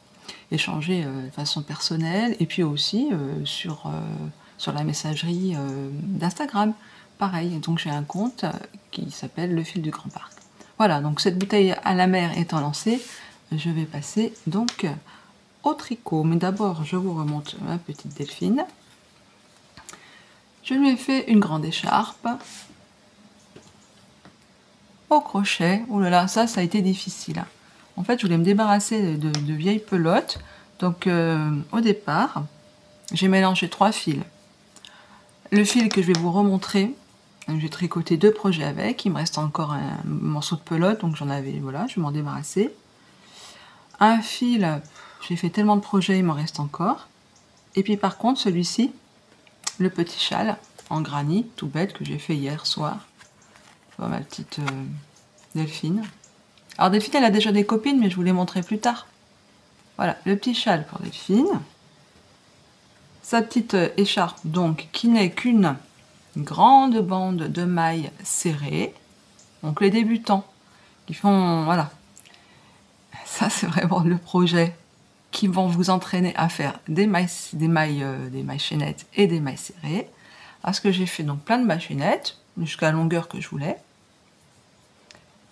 échanger de façon personnelle, et puis aussi sur la messagerie d'Instagram, pareil. Donc j'ai un compte qui s'appelle Le Fil du Grand Parc. Voilà, donc cette bouteille à la mer étant lancée, je vais passer donc au tricot. Mais d'abord, je vous remonte ma petite Delphine. Je lui ai fait une grande écharpe au crochet. Oh là là, ça a été difficile. En fait, je voulais me débarrasser de vieilles pelotes. Donc, au départ, j'ai mélangé 3 fils. Le fil que je vais vous remontrer, j'ai tricoté 2 projets avec. Il me reste encore un morceau de pelote, donc j'en avais, voilà, je vais m'en débarrasser. Un fil, j'ai fait tellement de projets, il m'en reste encore. Et puis par contre, celui-ci, le petit châle en granit, tout bête, que j'ai fait hier soir. Pour ma petite Delphine. Alors Delphine, elle a déjà des copines, mais je vous les montrerai plus tard. Voilà, le petit châle pour Delphine. Sa petite écharpe, donc, qui n'est qu'une grande bande de mailles serrées. Donc les débutants qui font, voilà, ça c'est vraiment le projet, qui vont vous entraîner à faire des mailles chaînettes et des mailles serrées. Parce que j'ai fait donc plein de mailles chaînettes, jusqu'à la longueur que je voulais.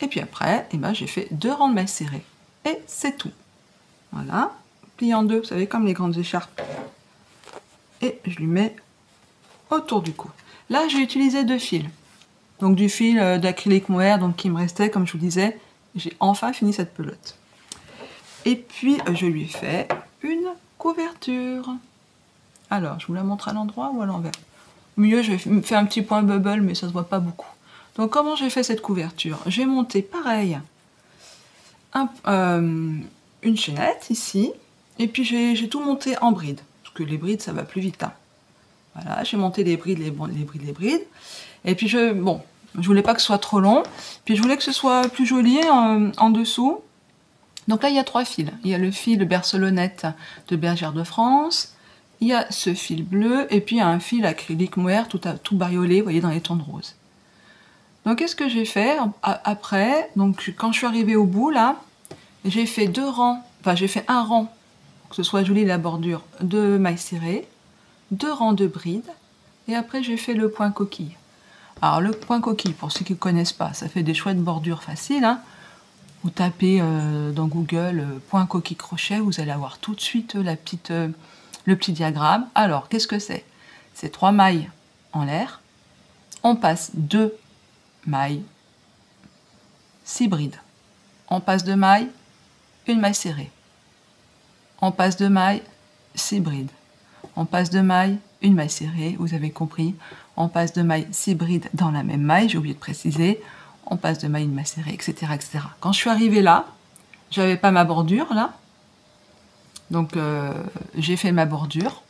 Et puis après, eh ben, j'ai fait 2 rangs de mailles serrées. Et c'est tout. Voilà, plie en 2, vous savez, comme les grandes écharpes. Et je lui mets autour du cou. Là, j'ai utilisé 2 fils. Donc du fil d'acrylique mohair, donc qui me restait, comme je vous disais, j'ai enfin fini cette pelote. Et puis, je lui ai fait une couverture. Alors, je vous la montre à l'endroit ou à l'envers? Au milieu, je vais faire un petit point bubble, mais ça se voit pas beaucoup. Donc, comment j'ai fait cette couverture? J'ai monté, pareil, une chaînette, ici. Et puis, j'ai tout monté en brides. Parce que les brides, ça va plus vite, hein. Voilà, j'ai monté les brides, les brides. Et puis, je voulais pas que ce soit trop long. Puis, je voulais que ce soit plus joli en dessous. Donc là, il y a 3 fils. Il y a le fil Bercelonnette de Bergère de France. Il y a ce fil bleu. Et puis, il y a un fil acrylique mohair tout bariolé, vous voyez, dans les tons de rose. Donc, qu'est-ce que j'ai fait après? Donc, quand je suis arrivée au bout, là, j'ai fait 2 rangs. Enfin, j'ai fait un rang, pour que ce soit joli la bordure, de mailles serrées. 2 rangs de brides. Et après, j'ai fait le point coquille. Alors, le point coquille, pour ceux qui ne connaissent pas, ça fait des chouettes bordures faciles, hein. Vous tapez dans Google point coquille crochet, vous allez avoir tout de suite le petit diagramme. Alors, qu'est-ce que c'est? C'est 3 mailles en l'air. On passe 2 mailles, 6 brides. On passe 2 mailles, une maille serrée. On passe 2 mailles, 6 brides. on passe de maille, une maille serrée, vous avez compris. On passe de maille 6 brides dans la même maille, j'ai oublié de préciser. On passe de maille, une maille serrée, etc., etc. Quand je suis arrivée là, j'avais pas ma bordure là. Donc j'ai fait ma bordure,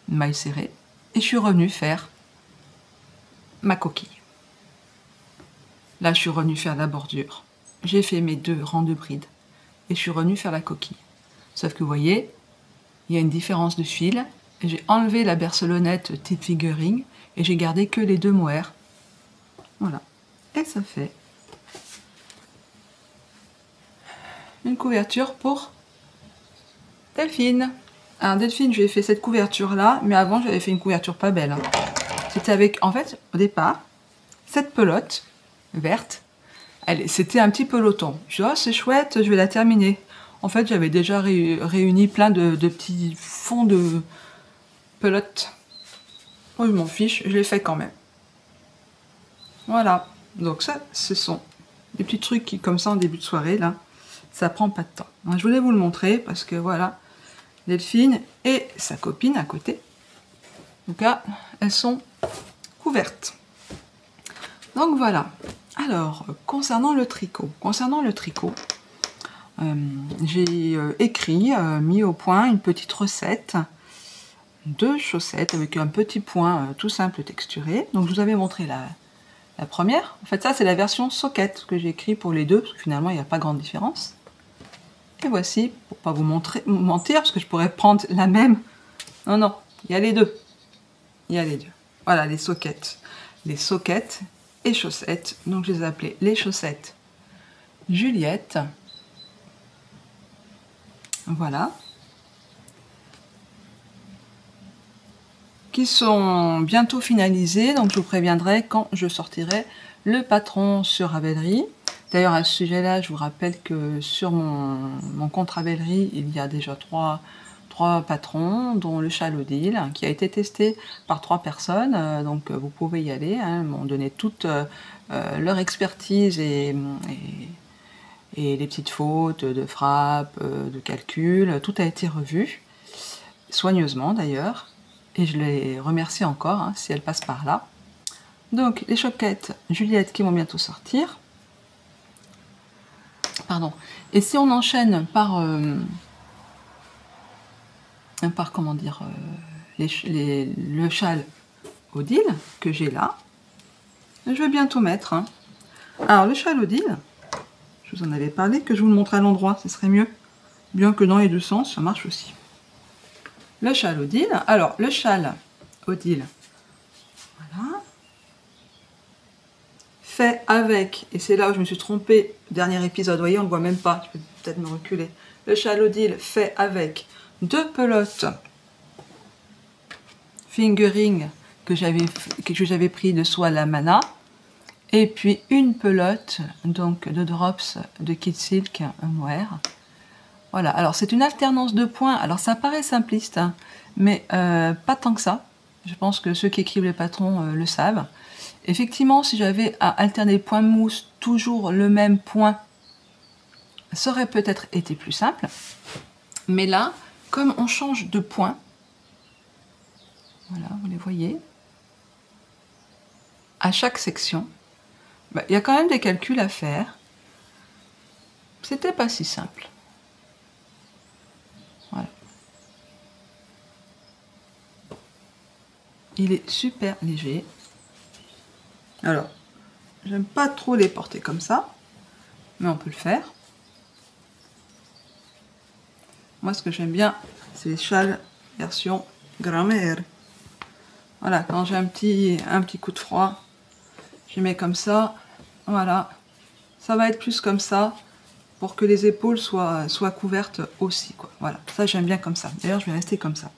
une maille serrée, et je suis revenue faire ma coquille. Là, je suis revenue faire la bordure. J'ai fait mes 2 rangs de brides et je suis revenue faire la coquille. Sauf que vous voyez, il y a une différence de fil. J'ai enlevé la bercelonnette tip fingering et j'ai gardé que les 2 mohair. Voilà. Et ça fait une couverture pour Delphine. Alors Delphine, je lui ai fait cette couverture là, mais avant j'avais fait une couverture pas belle. C'était avec, en fait, au départ, cette pelote verte, c'était un petit peloton. Je dis, oh, c'est chouette, je vais la terminer. En fait, j'avais déjà réuni plein de petits fonds de pelote. Moi, je m'en fiche, je l'ai fait quand même. Voilà. Donc ça, ce sont des petits trucs qui, comme ça, en début de soirée, là, ça prend pas de temps. Je voulais vous le montrer parce que, voilà, Delphine et sa copine à côté. En tout cas, elles sont couvertes. Donc voilà. Alors, concernant le tricot, j'ai écrit, mis au point une petite recette de chaussettes avec un petit point tout simple texturé. Donc je vous avais montré la première. En fait, ça c'est la version socket que j'ai écrit pour les deux, parce que finalement il n'y a pas grande différence. Et voici, pour pas vous mentir, parce que je pourrais prendre la même. Non, non, il y a les deux. Il y a les deux. Voilà, les sockets. Les sockets et chaussettes. Donc je les ai appelées les chaussettes Juliette. Voilà. Qui sont bientôt finalisées. Donc je vous préviendrai quand je sortirai le patron sur Ravelry. D'ailleurs, à ce sujet-là, je vous rappelle que sur mon compte Ravelry, il y a déjà trois patrons, dont le châle Odile, qui a été testé par 3 personnes. Donc vous pouvez y aller. Ils m'ont donné toute leur expertise et les petites fautes de frappe, de calcul. Tout a été revu, soigneusement d'ailleurs. Et je les remercie encore si elles passent par là. Donc les choquettes Juliette qui vont bientôt sortir. Pardon. Et si on enchaîne par comment dire, le châle Odile que j'ai là, je vais bientôt mettre. Alors le châle Odile, je vous en avais parlé, que je vous le montre à l'endroit, ce serait mieux. Bien que dans les deux sens, ça marche aussi. Le châle Odile, alors le châle Odile, voilà, fait avec, et c'est là où je me suis trompée, dernier épisode, vous voyez, on ne le voit même pas, je peux peut-être me reculer. Le châle Odile fait avec 2 pelotes fingering que j'avais pris de soie la Mana, et puis une pelote donc de drops de Kid Silk mohair. Voilà, alors c'est une alternance de points, alors ça paraît simpliste, mais pas tant que ça. Je pense que ceux qui écrivent les patrons le savent. Effectivement, si j'avais à alterner point mousse, toujours le même point, ça aurait peut-être été plus simple. Mais là, comme on change de point, voilà, vous les voyez, à chaque section, il y a quand même des calculs à faire. C'était pas si simple. Voilà. Il est super léger. Alors, j'aime pas trop les porter comme ça, mais on peut le faire. Moi, ce que j'aime bien, c'est les châles version grand-mère. Voilà, quand j'ai un petit coup de froid, je mets comme ça. Voilà, ça va être plus comme ça pour que les épaules soient couvertes aussi, quoi. Voilà, ça j'aime bien comme ça. D'ailleurs, je vais rester comme ça.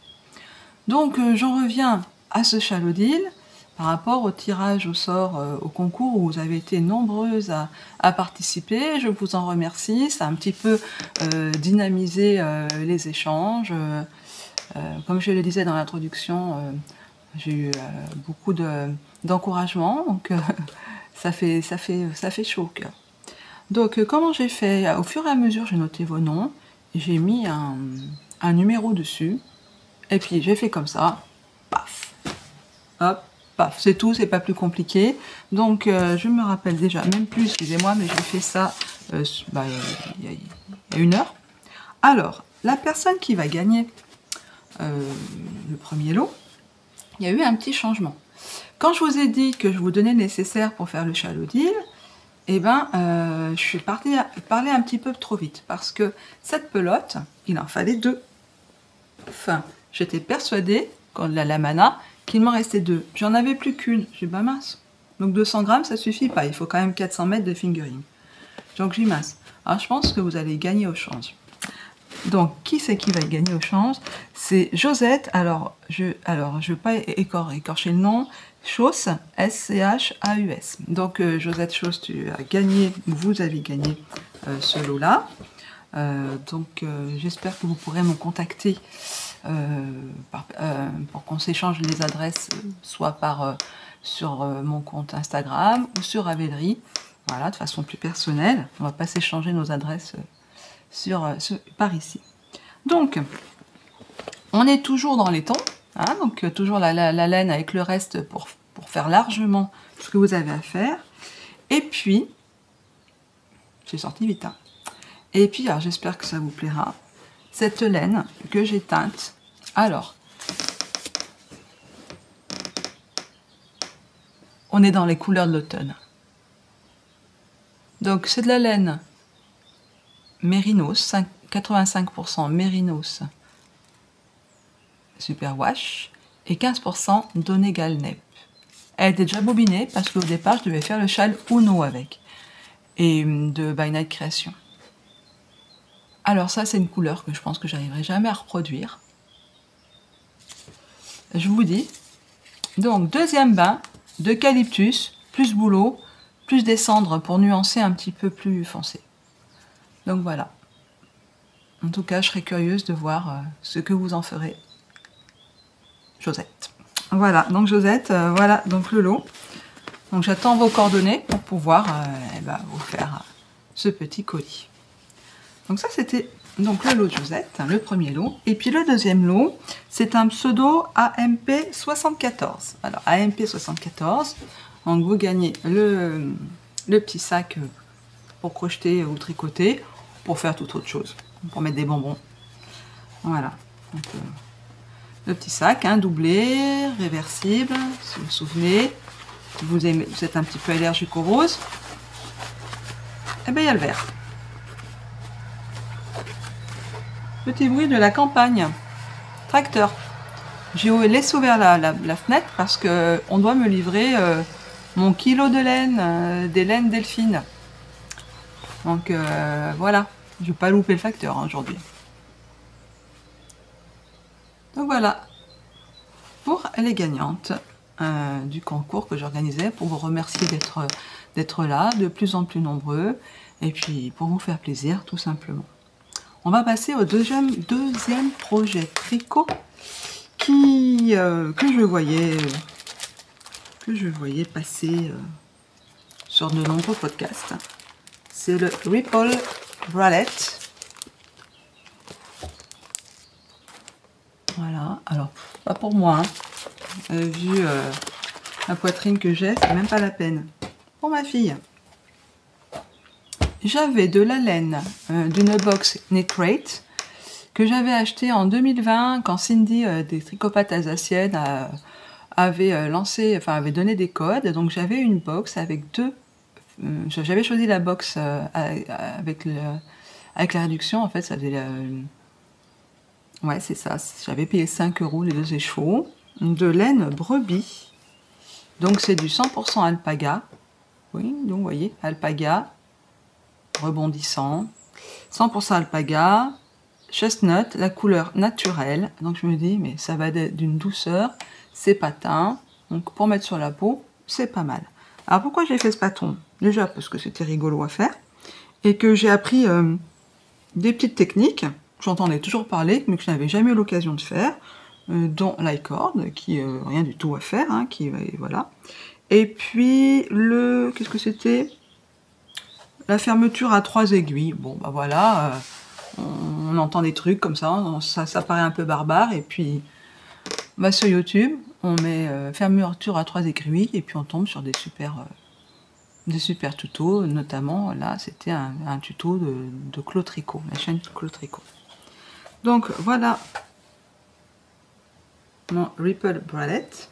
Donc, j'en reviens à ce châle Odile. Par rapport au tirage au sort au concours où vous avez été nombreuses à participer, je vous en remercie. Ça a un petit peu dynamisé les échanges. Comme je le disais dans l'introduction, j'ai eu beaucoup d'encouragement, donc ça fait chaud au cœur. Donc comment j'ai fait? Au fur et à mesure, j'ai noté vos noms, j'ai mis un numéro dessus. Et puis j'ai fait comme ça, paf, hop, paf, c'est tout, c'est pas plus compliqué. Donc je me rappelle déjà, même plus, excusez-moi, mais j'ai fait ça il y a 1 heure. Alors, la personne qui va gagner le premier lot, il y a eu un petit changement. Quand je vous ai dit que je vous donnais le nécessaire pour faire le shallow deal, eh ben, je suis partie parler un petit peu trop vite parce que cette pelote, il en fallait 2. Enfin, j'étais persuadée, quand la lamana, qu'il m'en restait 2. J'en avais plus qu'une. J'ai dit, bah mince. Donc 200 grammes, ça suffit pas. Il faut quand même 400 mètres de fingering. Donc j'ai dit, mince. Alors je pense que vous allez gagner au change. Donc, qui c'est qui va gagner au change? C'est Josette. Alors, je ne veux pas écorcher le nom. Chauss, S-C-H-A-U-S. Donc, Josette Chauss, tu as gagné, vous avez gagné ce lot-là. J'espère que vous pourrez me contacter pour qu'on s'échange les adresses, soit sur mon compte Instagram ou sur Ravelry. Voilà, de façon plus personnelle. On ne va pas s'échanger nos adresses par ici. Donc, on est toujours dans les temps, hein, donc toujours la laine avec le reste pour faire largement ce que vous avez à faire. Et puis, j'ai sorti vite, hein. Et puis, alors j'espère que ça vous plaira, cette laine que j'ai teinte. Alors, on est dans les couleurs de l'automne. Donc, c'est de la laine Mérinos, 85% Mérinos Superwash et 15% Donegal Nep. Elle était déjà bobinée parce qu'au départ, je devais faire le châle Uno avec, et de By Night Création. Alors ça, c'est une couleur que je pense que j'arriverai jamais à reproduire. Je vous dis. Donc, deuxième bain d'eucalyptus, plus bouleau, plus des cendres pour nuancer un petit peu plus foncé. Donc voilà. En tout cas, je serais curieuse de voir ce que vous en ferez. Josette. Voilà, donc Josette, voilà donc le lot. Donc j'attends vos coordonnées pour pouvoir vous faire ce petit colis. Donc ça c'était donc le lot de Josette, hein, le premier lot. Et puis le deuxième lot, c'est un pseudo AMP74. Alors AMP74, donc vous gagnez le petit sac pour crocheter ou tricoter, pour faire toute autre chose, pour mettre des bonbons. Voilà. Donc, le petit sac, hein, doublé, réversible, si vous vous souvenez. Vous êtes un petit peu allergique au rose. Eh bien, il y a le vert. Petit bruit de la campagne. Tracteur. J'ai laissé ouvert la fenêtre parce qu'on doit me livrer mon kilo de laine, des laines Delphine. Donc voilà, je ne vais pas louper le facteur hein, aujourd'hui. Donc voilà, pour les gagnantes du concours que j'organisais, pour vous remercier d'être là, de plus en plus nombreux, et puis pour vous faire plaisir tout simplement. On va passer au deuxième projet tricot que je voyais passer sur de nombreux podcasts. C'est le Ripple Bralette. Voilà, alors, pas pour moi, hein. Vu la poitrine que j'ai, c'est même pas la peine. Pour ma fille, j'avais de la laine d'une box Knit-Rate que j'avais acheté en 2020 quand Cindy des Tricopathes Alsaciennes avait donné des codes. Donc j'avais une box avec deux. J'avais choisi la box avec la réduction. En fait, ça faisait. Ouais, c'est ça. J'avais payé 5 € les 2 échevaux. De laine brebis. Donc c'est du 100% alpaga. Oui, donc vous voyez, alpaga, rebondissant. 100% alpaga. Chestnut, la couleur naturelle. Donc je me dis, mais ça va d'une douceur, c'est patin. Donc pour mettre sur la peau, c'est pas mal. Alors pourquoi j'ai fait ce patron? Déjà parce que c'était rigolo à faire. Et que j'ai appris des petites techniques. J'entendais toujours parler, mais que je n'avais jamais eu l'occasion de faire. Dont l'icord, qui rien du tout à faire. Hein, voilà. Et puis qu'est-ce que c'était? La fermeture à 3 aiguilles. Bon bah voilà. On entend des trucs comme ça, ça paraît un peu barbare, et puis Bah, sur YouTube, on met fermeture à 3 aiguilles et puis on tombe sur des super tutos, notamment là c'était un tuto de Claude Tricot, la chaîne Claude Tricot. Donc voilà mon Ripple Bralette.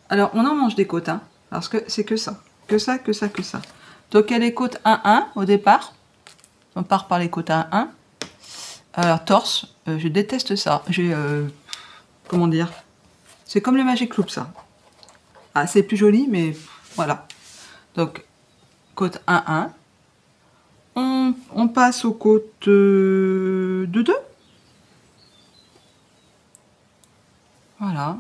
Alors on en mange des côtes, hein, parce que c'est que ça. Donc elle est côte 1-1 au départ. On part par les côtes 1-1. Alors torse, je déteste ça. J'ai comment dire, c'est comme le Magic Loop ça. Ah, c'est plus joli, mais voilà. Donc côte 1-1. On passe aux côtes 2-2. Voilà.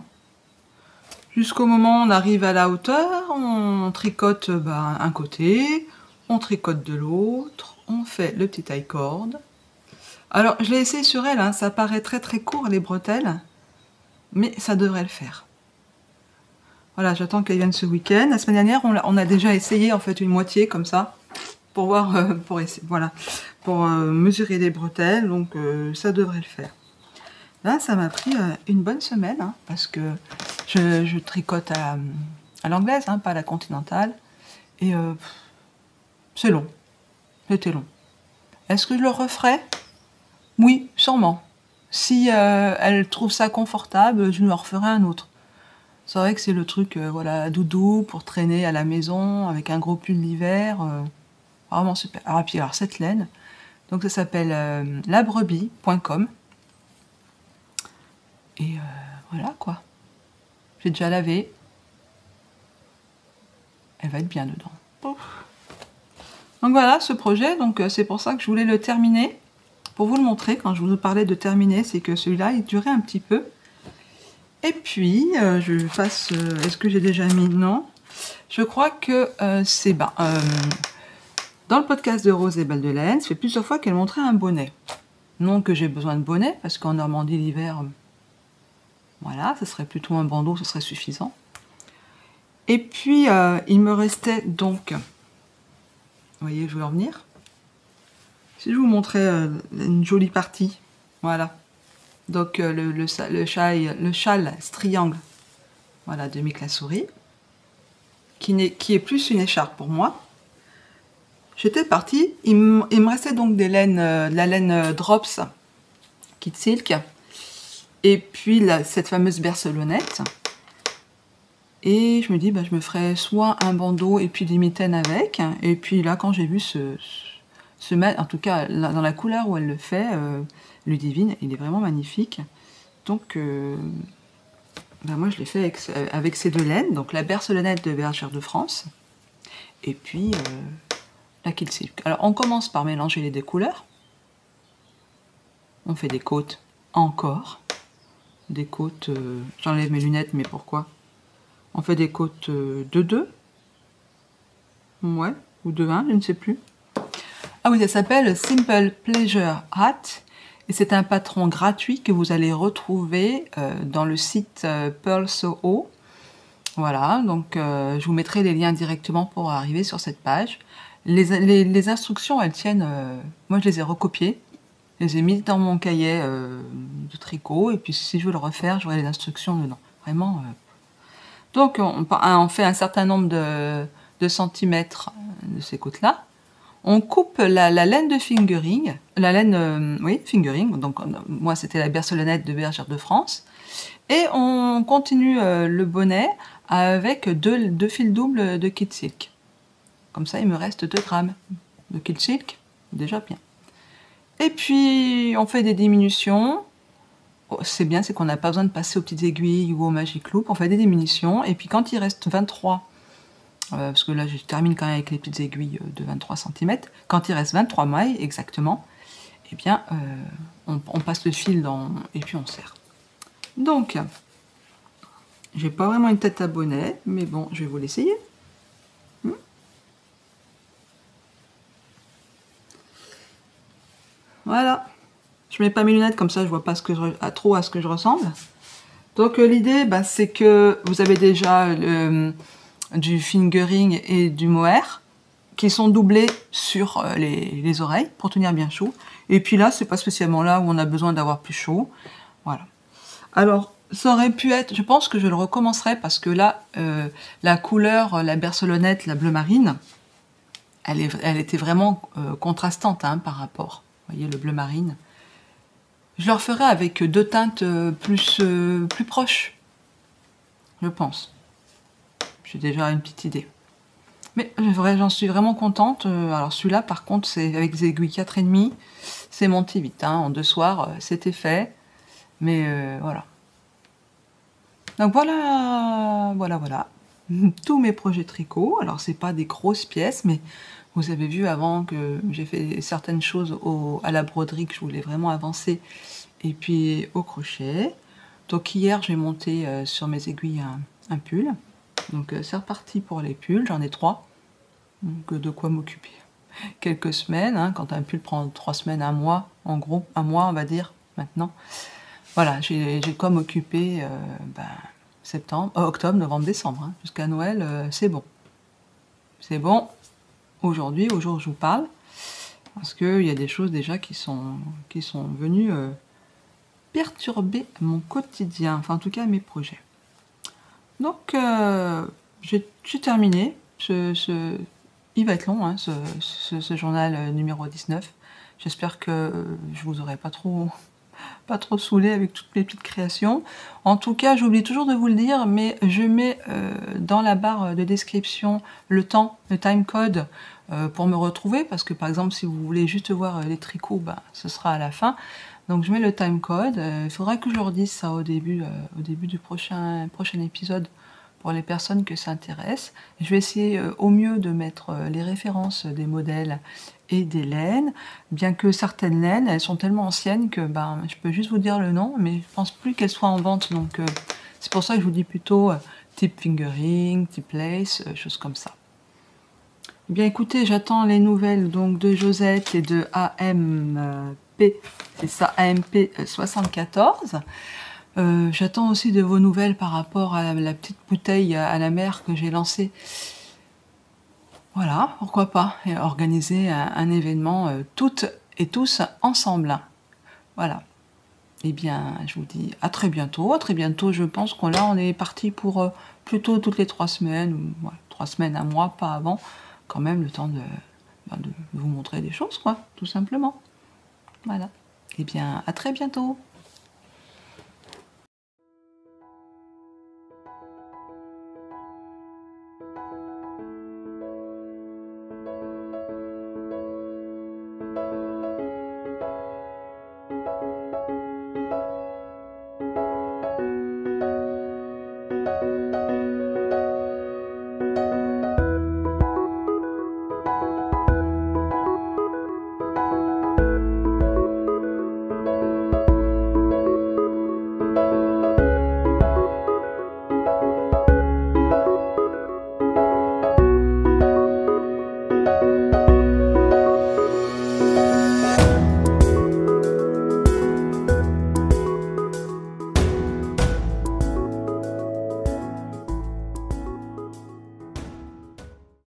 Jusqu'au moment où on arrive à la hauteur, on tricote un côté, on tricote de l'autre, on fait le petit taille corde. Alors, je l'ai essayé sur elle, hein, ça paraît très très court les bretelles, mais ça devrait le faire. Voilà, j'attends qu'elle vienne ce week-end. La semaine dernière, on a déjà essayé en fait une moitié comme ça, pour voir, pour mesurer les bretelles, donc ça devrait le faire. Là, ça m'a pris une bonne semaine, hein, parce que je tricote à l'anglaise, hein, pas à la continentale. Et c'est long. C'était long. Est-ce que je le referai? Oui, sûrement. Si elle trouve ça confortable, je lui en referai un autre. C'est vrai que c'est le truc, voilà, doudou, pour traîner à la maison, avec un gros pull l'hiver. Vraiment super. Alors, puis, alors, cette laine, donc ça s'appelle labrebis.com. Et voilà quoi. J'ai déjà lavé. Elle va être bien dedans. Ouf. Donc voilà ce projet. Donc c'est pour ça que je voulais le terminer. Pour vous le montrer, quand je vous parlais de terminer, c'est que celui-là, il durait un petit peu. Et puis, je fasse... Est-ce que j'ai déjà mis? Non. Je crois que c'est... dans le podcast de Rose et Belle de Laine, ça fait plusieurs fois qu'elle montrait un bonnet. Non que j'ai besoin de bonnet, parce qu'en Normandie, l'hiver... Voilà, ce serait plutôt un bandeau, ce serait suffisant. Et puis, il me restait donc... Vous voyez, je vais en venir. Si je vous montrais une jolie partie, voilà. Donc, le châle triangle, voilà, de Mick la souris, qui est plus une écharpe pour moi. J'étais partie, il me restait donc de la laine Drops Kid Silk, et puis cette fameuse bercelonnette. Et je me dis, je me ferais soit un bandeau et puis des mitaines avec. Et puis là, quand j'ai vu en tout cas dans la couleur où elle le fait, Ludivine, il est vraiment magnifique. Donc, moi je l'ai fait avec ces deux laines. Donc la bercelonnette de Bergère de France. Et puis la Kid Silk. Alors on commence par mélanger les deux couleurs. On fait des côtes encore. Des côtes, j'enlève mes lunettes, mais pourquoi? On fait des côtes de 2, ouais, ou de 1, je ne sais plus. Ah oui, ça s'appelle Simple Pleasure Hat, et c'est un patron gratuit que vous allez retrouver dans le site Pearl Soho. Voilà, donc je vous mettrai les liens directement pour arriver sur cette page. Les instructions, elles tiennent, moi je les ai recopiées. Je les ai mises dans mon cahier de tricot, et puis si je veux le refaire, j'aurai les instructions dedans. Vraiment. Donc on fait un certain nombre de centimètres de ces côtes-là. On coupe la laine de fingering, fingering, donc moi c'était la bercelonnette de Bergère de France. Et on continue le bonnet avec deux fils doubles de Kid Silk. Comme ça il me reste 2 grammes de Kid Silk, déjà bien. Et puis, on fait des diminutions. C'est bien, c'est qu'on n'a pas besoin de passer aux petites aiguilles ou au Magic Loop. On fait des diminutions. Et puis, quand il reste 23, parce que là, je termine quand même avec les petites aiguilles de 23 cm. Quand il reste 23 mailles, exactement, eh bien, on passe le fil et puis on serre. Donc, j'ai pas vraiment une tête à bonnet, mais bon, je vais vous l'essayer. Voilà, je mets pas mes lunettes comme ça, je vois pas trop à ce que je ressemble. Donc l'idée, c'est que vous avez déjà du fingering et du mohair qui sont doublés sur les oreilles pour tenir bien chaud. Et puis là, c'est pas spécialement là où on a besoin d'avoir plus chaud. Voilà. Alors, ça aurait pu être, je pense que je le recommencerai parce que là, la couleur, la bercelonnette, la bleu marine, elle était vraiment contrastante hein, par rapport. Vous voyez, le bleu marine. Je le referai avec deux teintes plus proches, je pense. J'ai déjà une petite idée. Mais j'en suis vraiment contente. Alors celui-là, par contre, c'est avec des aiguilles 4,5. C'est monté vite. Hein. En 2 soirs, c'était fait. Mais voilà. Donc voilà. Tous mes projets tricot. Alors c'est pas des grosses pièces, mais vous avez vu avant que j'ai fait certaines choses à la broderie que je voulais vraiment avancer. Et puis au crochet. Donc hier, j'ai monté sur mes aiguilles un pull. Donc c'est reparti pour les pulls. J'en ai 3. Donc de quoi m'occuper. Quelques semaines, hein, quand un pull prend 3 semaines, un mois, en gros, un mois on va dire maintenant. Voilà, j'ai quoi m'occuper octobre, novembre, décembre. Hein. Jusqu'à Noël, c'est bon. C'est bon, aujourd'hui, au jour où je vous parle, parce qu'il y a des choses déjà qui sont venues perturber mon quotidien, enfin en tout cas mes projets. Donc, j'ai terminé. Il va être long, hein, ce journal numéro 19. J'espère que je vous aurai pas trop saoulé avec toutes mes petites créations. En tout cas, j'oublie toujours de vous le dire, mais je mets dans la barre de description le time code pour me retrouver, parce que par exemple, si vous voulez juste voir les tricots, ce sera à la fin. Donc je mets le time code. Il faudra que je leur dise ça au début du prochain épisode pour les personnes que ça intéresse. Je vais essayer au mieux de mettre les références des modèles et des laines, bien que certaines laines, elles sont tellement anciennes que je peux juste vous dire le nom, mais je pense plus qu'elles soient en vente, donc c'est pour ça que je vous dis plutôt type fingering, type lace, choses comme ça. Eh bien écoutez, j'attends les nouvelles donc de Josette et de AMP, c'est ça, AMP 74. J'attends aussi de vos nouvelles par rapport à la petite bouteille à la mer que j'ai lancée. Voilà, pourquoi pas, et organiser un événement toutes et tous ensemble. Voilà. Eh bien, je vous dis à très bientôt. À très bientôt, je pense qu'on est parti pour plutôt toutes les 3 semaines, ou 3 semaines, un mois, pas avant. Quand même le temps de vous montrer des choses, quoi, tout simplement. Voilà. Eh bien, à très bientôt.